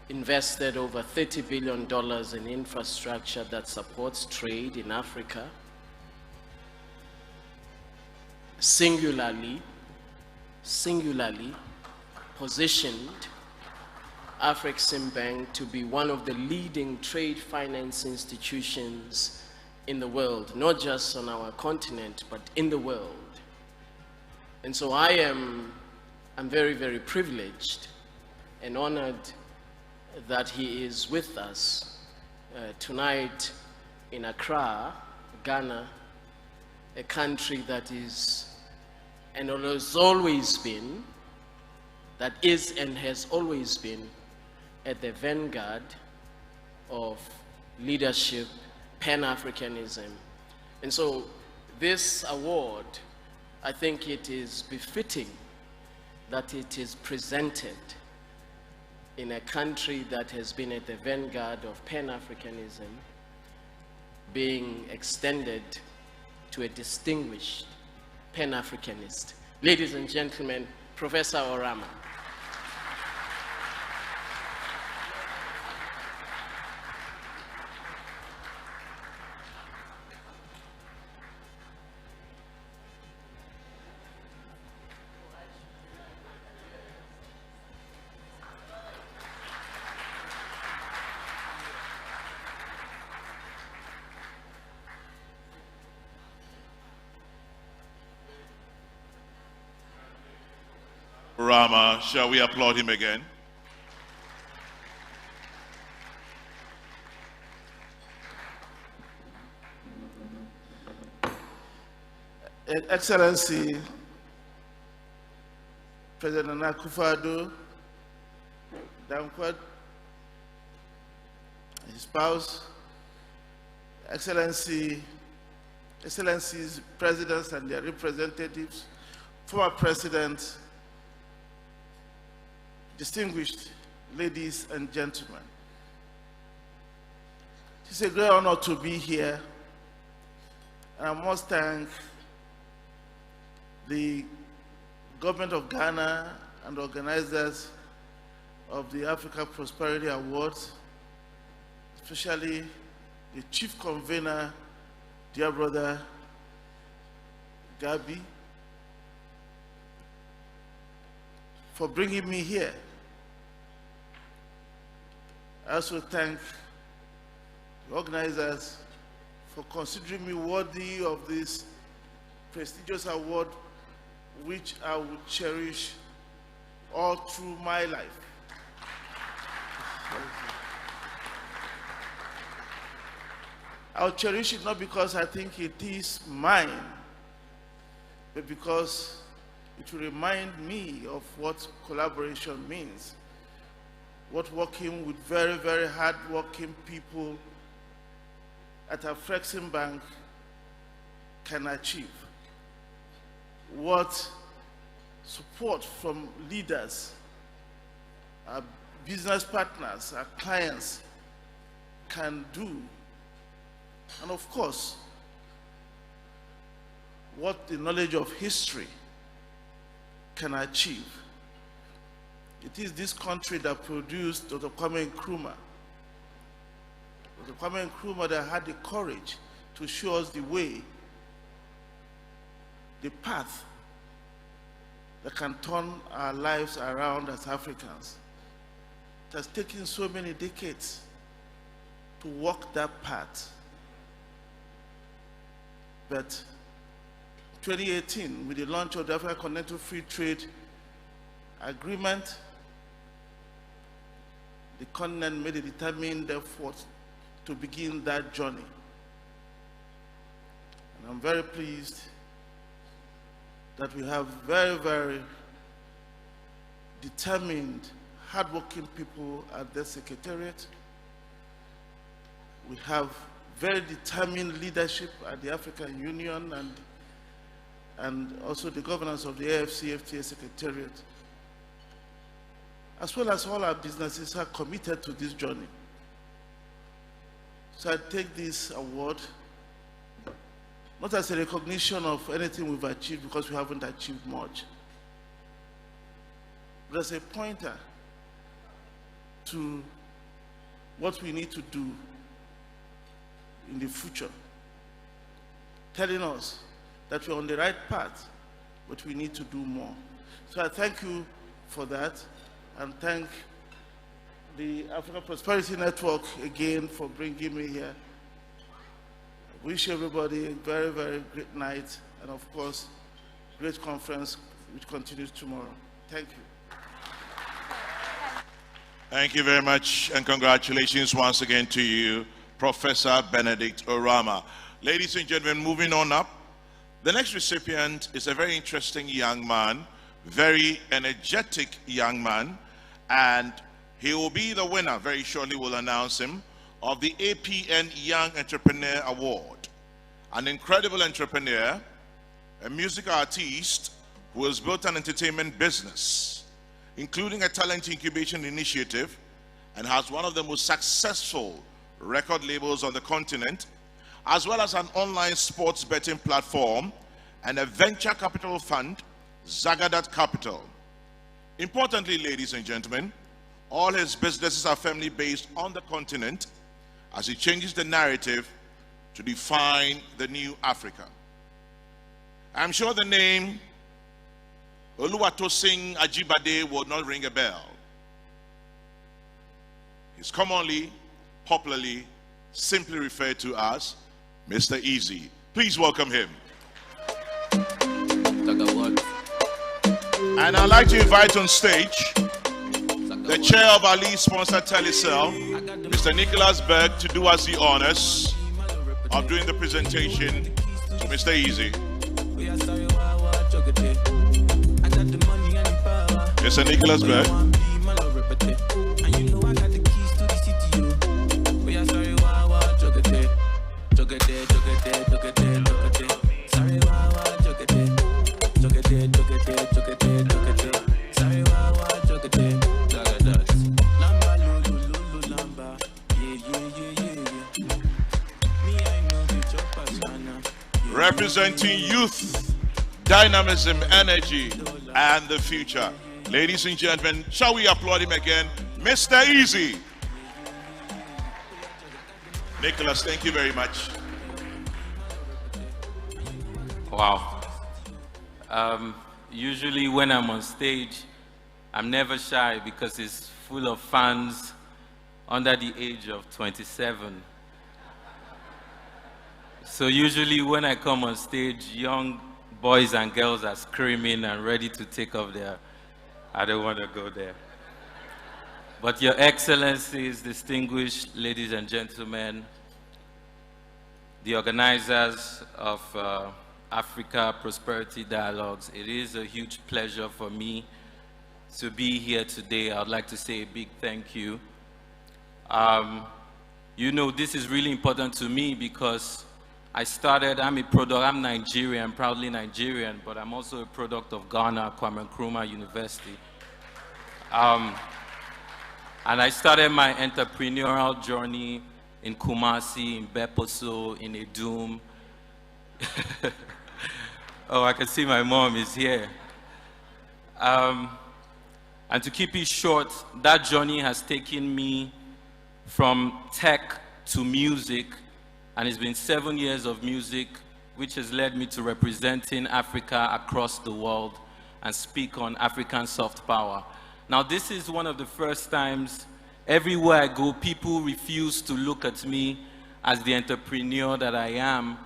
invested over $30 billion in infrastructure that supports trade in Africa, singularly positioned Afreximbank to be one of the leading trade finance institutions in the world, not just on our continent, but in the world. And so I'm very, very privileged and honored that he is with us tonight in Accra, Ghana, a country that is and has always been, that is and has always been at the vanguard of leadership, Pan-Africanism. And so this award, I think it is befitting that it is presented in a country that has been at the vanguard of Pan-Africanism, being extended to a distinguished Pan-Africanist. Ladies and gentlemen, Professor Orama. Rama, shall we applaud him again? Excellency President Akufo-Addo, Danquad, his spouse, Excellencies, presidents and their representatives, former presidents, distinguished ladies and gentlemen. It's a great honor to be here, and I must thank the government of Ghana and organizers of the Africa Prosperity Awards, especially the chief convener, dear brother Gabi, for bringing me here. I also thank the organizers for considering me worthy of this prestigious award, which I will cherish all through my life. I'll cherish it not because I think it is mine, but because it will remind me of what collaboration means, what working with very, very hard-working people at Afreximbank can achieve, what support from leaders, our business partners, our clients can do, and of course, what the knowledge of history can achieve. It is this country that produced Dr. Kwame Nkrumah. Dr. Kwame Nkrumah that had the courage to show us the way, the path that can turn our lives around as Africans. It has taken so many decades to walk that path. But 2018, with the launch of the Africa Continental Free Trade Agreement, the continent made a determined effort to begin that journey. And I'm very pleased that we have very, very determined, hardworking people at the Secretariat. We have very determined leadership at the African Union and also the governance of the AFCFTA Secretariat, as well as all our businesses are committed to this journey. So I take this award not as a recognition of anything we've achieved, because we haven't achieved much, but as a pointer to what we need to do in the future, telling us that we're on the right path, but we need to do more. So I thank you for that, and thank the African Prosperity Network again for bringing me here. I wish everybody a very, very great night, and of course, great conference which continues tomorrow. Thank you. Thank you very much, and congratulations once again to you, Professor Benedict Orama. Ladies and gentlemen, moving on up, the next recipient is a very interesting young man, very energetic young man, and he will be the winner, very shortly we'll announce him, of the APN Young Entrepreneur Award. An incredible entrepreneur, a music artist who has built an entertainment business, including a talent incubation initiative, and has one of the most successful record labels on the continent, as well as an online sports betting platform and a venture capital fund, Zagadat Capital. Importantly, ladies and gentlemen, all his businesses are firmly based on the continent as he changes the narrative to define the new Africa. I'm sure the name Oluwatosin Ajibade will not ring a bell. He's commonly, popularly, simply referred to as Mr. Easy. Please welcome him. And I'd like to invite on stage the chair of our lead sponsor, Telecel, Mr. Nicholas Berg, to do us the honors of doing the presentation to Mr. Easy. Mr. Nicholas Berg. Representing youth, dynamism, energy, and the future. Ladies and gentlemen, shall we applaud him again? Mr. Easy. Nicholas, thank you very much. Wow. Usually when I'm on stage, I'm never shy because it's full of fans under the age of 27. So usually when I come on stage, young boys and girls are screaming and ready to take off their, I don't want to go there. But Your Excellencies, distinguished ladies and gentlemen, the organizers of Africa Prosperity Dialogues, it is a huge pleasure for me to be here today. I would like to say a big thank you. You know, this is really important to me because I'm Nigerian, proudly Nigerian, but I'm also a product of Ghana, Kwame Nkrumah University. And I started my entrepreneurial journey in Kumasi, in Beposo, in Edum. Oh, I can see my mom is here. And to keep it short, that journey has taken me from tech to music, and it's been 7 years of music, which has led me to representing Africa across the world and speak on African soft power. Now, this is one of the first times everywhere I go, people refuse to look at me as the entrepreneur that I am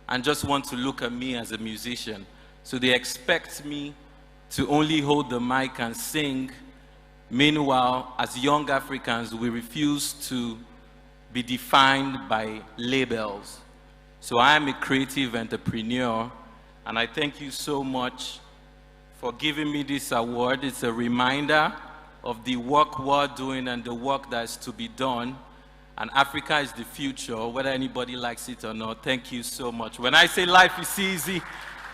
and just want to look at me as a musician. So they expect me to only hold the mic and sing. Meanwhile, as young Africans, we refuse to be defined by labels. So I am a creative entrepreneur, and I thank you so much for giving me this award. It's a reminder of the work we're doing and the work that is to be done. And Africa is the future, whether anybody likes it or not. Thank you so much. When I say life is easy,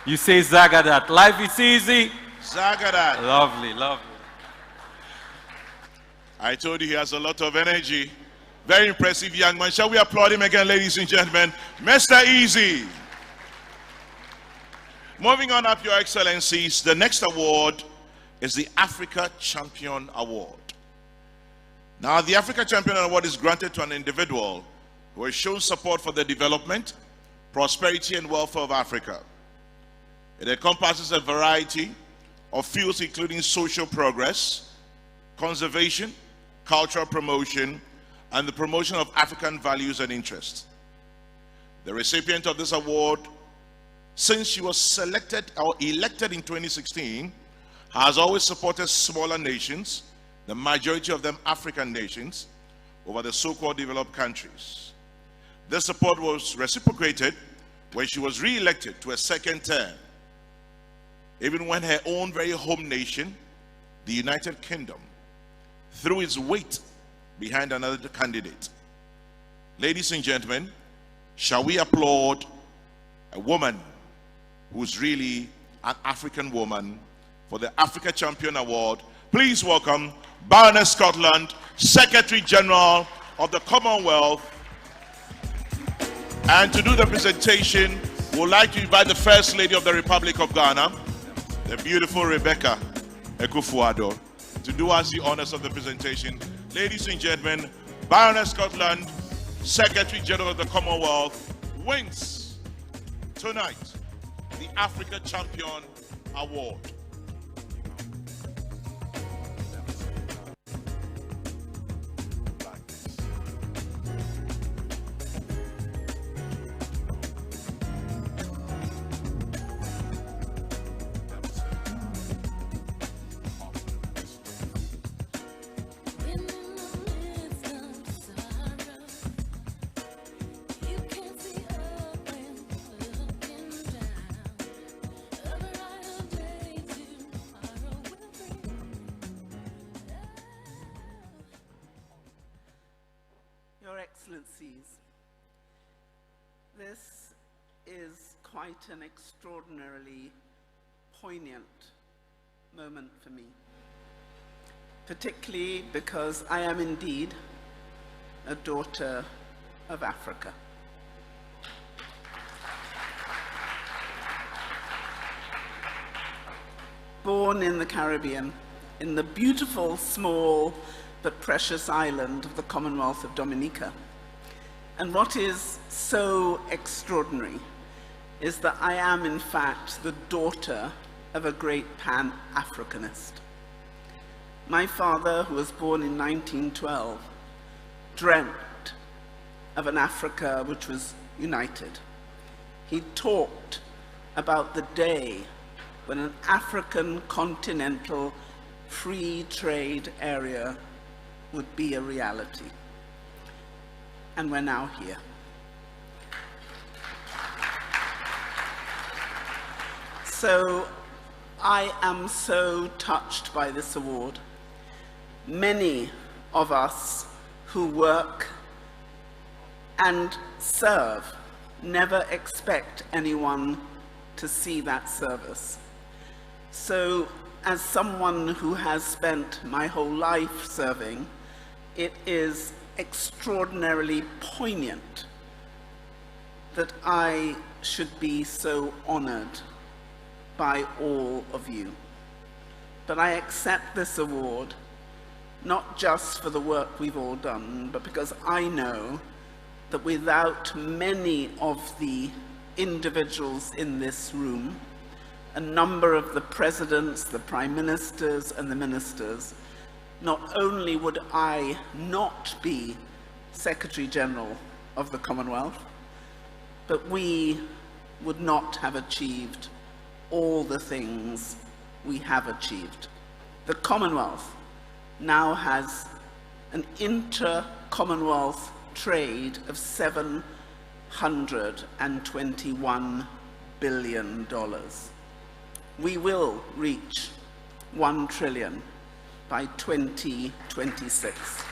you say Zagadat. Life is easy. Zagadat. Lovely, lovely. I told you he has a lot of energy. Very impressive young man. Shall we applaud him again, ladies and gentlemen? Mr. Easy. Moving on up, Your Excellencies, the next award is the Africa Champion Award. Now, the Africa Champion Award is granted to an individual who has shown support for the development, prosperity, and welfare of Africa. It encompasses a variety of fields including social progress, conservation, cultural promotion, and the promotion of African values and interests. The recipient of this award, since she was selected or elected in 2016, has always supported smaller nations, the majority of them African nations, over the so-called developed countries. This support was reciprocated when she was re-elected to a second term, even when her own very home nation, the United Kingdom, threw its weight behind another candidate. Ladies and gentlemen, shall we applaud a woman who's really an African woman for the Africa Champion Award? Please welcome Baroness Scotland, Secretary General of the Commonwealth. And to do the presentation, we would like to invite the First Lady of the Republic of Ghana, the beautiful Rebecca Ekufuado, to do us the honors of the presentation. Ladies and gentlemen, Baroness Scotland, Secretary General of the Commonwealth, wins tonight the Africa Champion Award. Your Excellencies, this is quite an extraordinarily poignant moment for me, particularly because I am indeed a daughter of Africa. Born in the Caribbean, in the beautiful, small, but precious island of the Commonwealth of Dominica. And what is so extraordinary is that I am, in fact, the daughter of a great Pan-Africanist. My father, who was born in 1912, dreamt of an Africa which was united. He talked about the day when an African continental free trade area would be a reality. And we're now here. So I am so touched by this award. Many of us who work and serve never expect anyone to see that service. So as someone who has spent my whole life serving, it is extraordinarily poignant that I should be so honored by all of you. But I accept this award not just for the work we've all done, but because I know that without many of the individuals in this room, a number of the presidents, the prime ministers, and the ministers, not only would I not be Secretary General of the Commonwealth, but we would not have achieved all the things we have achieved. The Commonwealth now has an inter-Commonwealth trade of $721 billion. We will reach 1 trillion by 2026.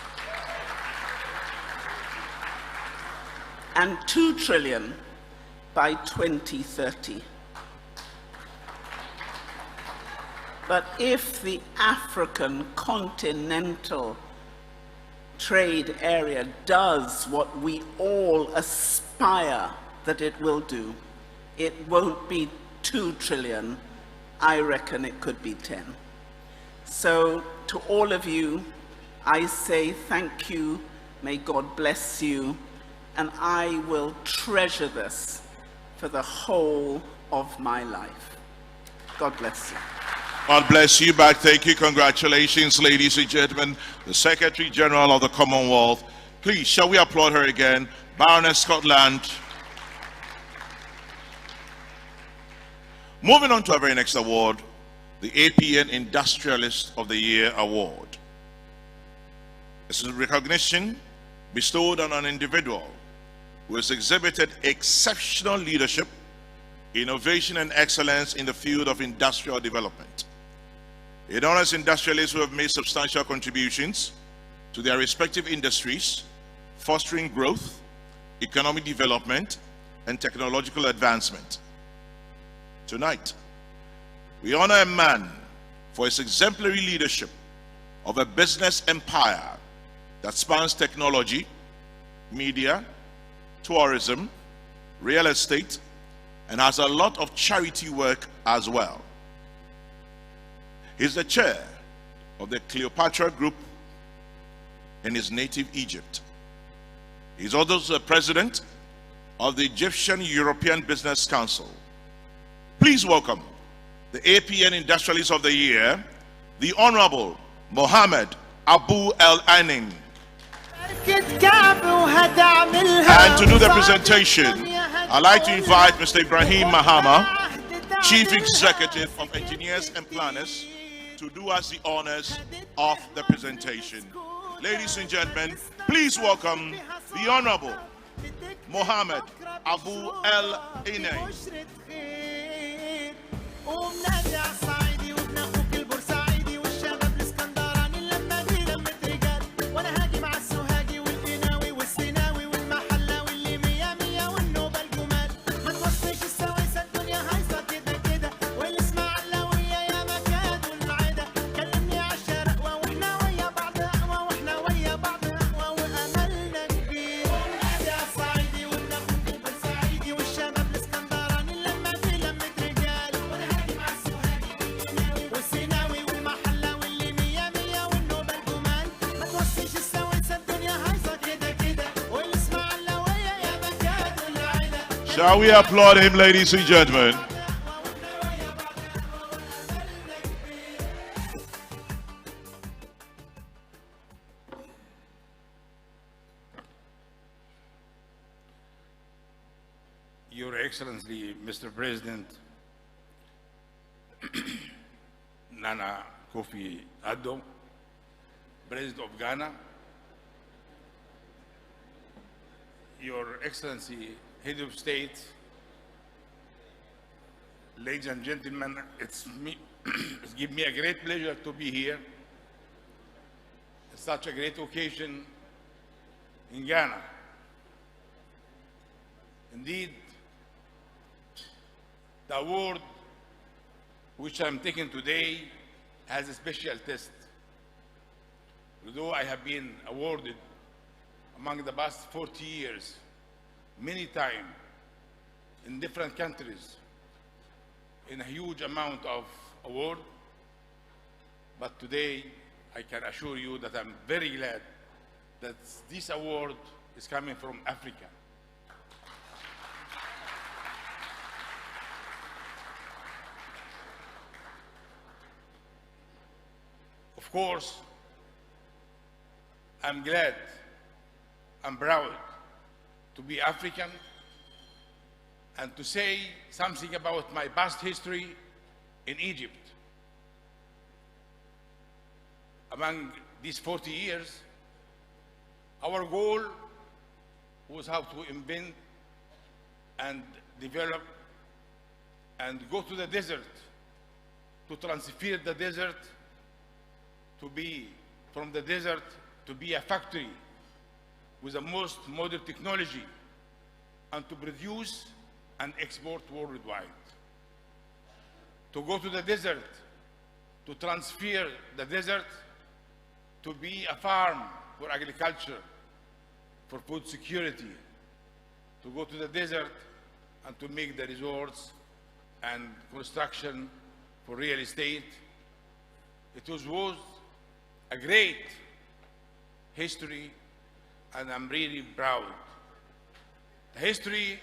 And 2 trillion by 2030. But if the African continental trade area does what we all aspire that it will do, it won't be 2 trillion. I reckon it could be 10. So to all of you, I say thank you, may God bless you, and I will treasure this for the whole of my life. God bless you. God bless you back. Thank you. Congratulations, ladies and gentlemen. The Secretary General of the Commonwealth. Please, shall we applaud her again? Baroness Scotland. Moving on to our very next award, the APN Industrialist of the Year Award. This is a recognition bestowed on an individual who has exhibited exceptional leadership, innovation, and excellence in the field of industrial development. It honors industrialists who have made substantial contributions to their respective industries, fostering growth, economic development, and technological advancement. Tonight, we honor a man for his exemplary leadership of a business empire that spans technology, media, tourism, real estate, and has a lot of charity work as well. He's the chair of the Cleopatra Group in his native Egypt. He's also the president of the Egyptian European Business Council. Please welcome the APN Industrialist of the Year, the Honorable Mohammed Abu El Aning. And to do the presentation, I'd like to invite Mr. Ibrahim Mahama, Chief Executive of Engineers and Planners, to do us the honors of the presentation. Ladies and gentlemen, please welcome the Honorable Mohammed Abu El Aning. Shall we applaud him, ladies and gentlemen? Your Excellency, Mr. President, Nana Kofi Addo, President of Ghana, Your Excellency, Head of State, ladies and gentlemen, it's given me a great pleasure to be here. It's such a great occasion in Ghana. Indeed, the award which I'm taking today has a special test. Although I have been awarded among the past 40 years, many times in different countries, in a huge amount of award, but today I can assure you that I'm very glad that this award is coming from Africa. Of course, I'm glad, I'm proud to be African and to say something about my past history in Egypt. Among these 40 years, our goal was how to invent and develop and go to the desert, to transfer the desert to be from the desert to be a factory with the most modern technology and to produce and export worldwide. To go to the desert, to transfer the desert to be a farm for agriculture, for food security, to go to the desert and to make the resorts and construction for real estate. It was a great history, and I'm really proud. The history,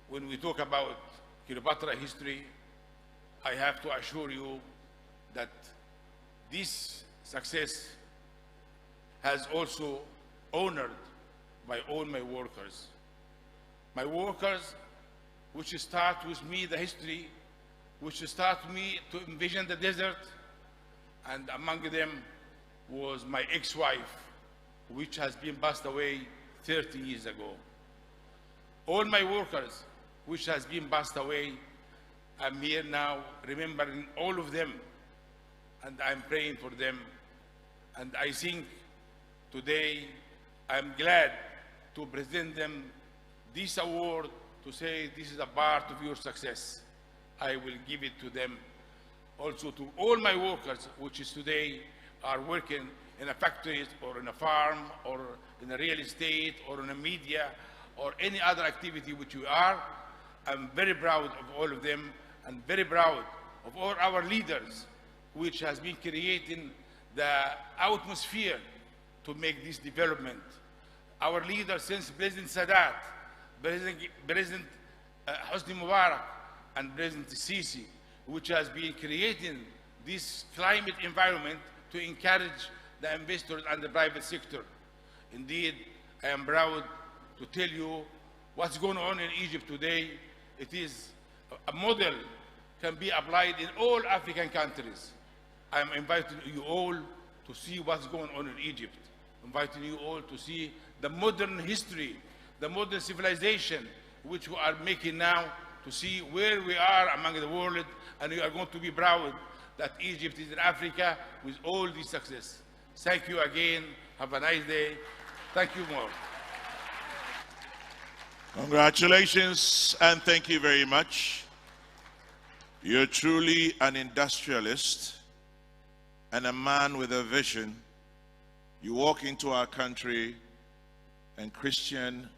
when we talk about Cleopatra history, I have to assure you that this success has also honored by all my workers. My workers, which start with me the history, which start me to envision the desert, and among them was my ex-wife, which has been passed away 30 years ago. All my workers, which has been passed away, I'm here now remembering all of them, and I'm praying for them. And I think today I'm glad to present them this award to say this is a part of your success. I will give it to them. Also to all my workers, which is today are working in a factory or in a farm or in a real estate or in a media or any other activity which you are. I'm very proud of all of them and very proud of all our leaders, which has been creating the atmosphere to make this development. Our leaders since President Sadat, President Hosni Mubarak, and President Sisi, which has been creating this climate environment to encourage the investors and the private sector. Indeed, I am proud to tell you what's going on in Egypt today. It is a model can be applied in all African countries. I am inviting you all to see what's going on in Egypt. Inviting you all to see the modern history, the modern civilization, which we are making now, to see where we are among the world, and we are going to be proud that Egypt is in Africa with all this success. Thank you again. Have a nice day. Thank you more. Congratulations and thank you very much. You're truly an industrialist and a man with a vision. You walk into our country and Christian,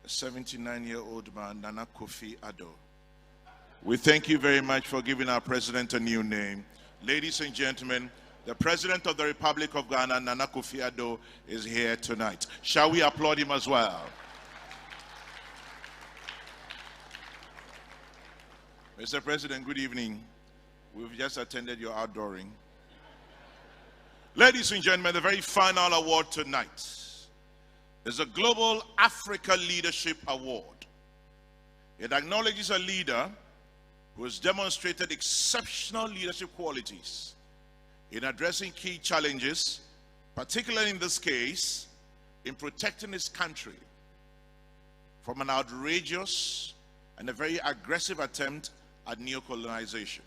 a 79-year-old man, Nana Akufo-Addo. We thank you very much for giving our president a new name. Ladies and gentlemen, the President of the Republic of Ghana, Nana Akufo-Addo, is here tonight. Shall we applaud him as well? Mr. President, good evening. We've just attended your outdooring. Ladies and gentlemen, the very final award tonight is the Global Africa Leadership Award. It acknowledges a leader who has demonstrated exceptional leadership qualities in addressing key challenges, particularly in this case, in protecting his country from an outrageous and a very aggressive attempt at neo-colonization.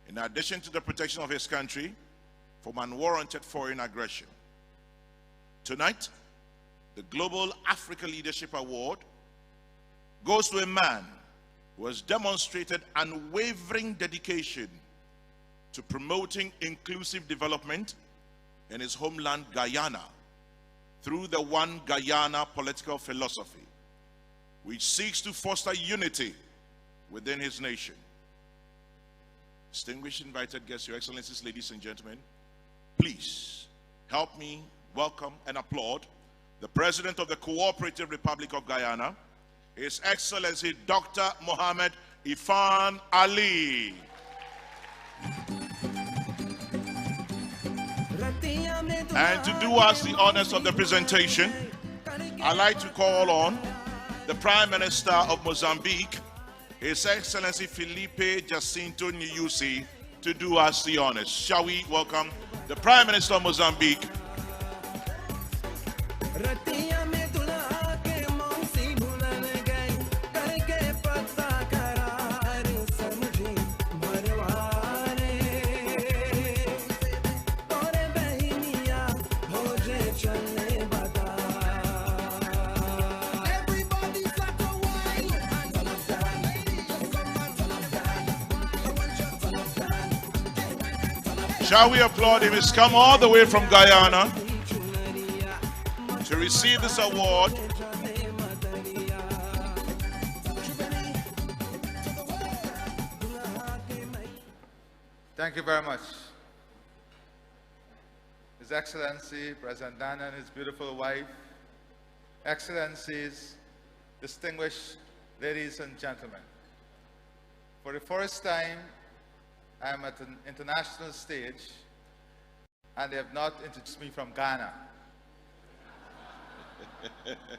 In addition to the protection of his country from unwarranted foreign aggression. Tonight, the Global Africa Leadership Award goes to a man who has demonstrated unwavering dedication to promoting inclusive development in his homeland Guyana through the One Guyana political philosophy, which seeks to foster unity within his nation. Distinguished invited guests, Your Excellencies, ladies and gentlemen, please help me welcome and applaud the President of the Cooperative Republic of Guyana, His Excellency Dr. Mohamed Ifan Ali. And to do us the honors of the presentation, I'd like to call on the Prime Minister of Mozambique, His Excellency Felipe Jacinto Nyusi, to do us the honors. Shall we welcome the Prime Minister of Mozambique? Shall we applaud him? He's come all the way from Guyana to receive this award. Thank you very much. His Excellency, President Nana and his beautiful wife, Excellencies, distinguished ladies and gentlemen. For the first time, I am at an international stage, and they have not introduced me from Ghana.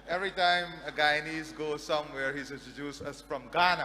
Every time a Guyanese goes somewhere, he's introduced us from Ghana.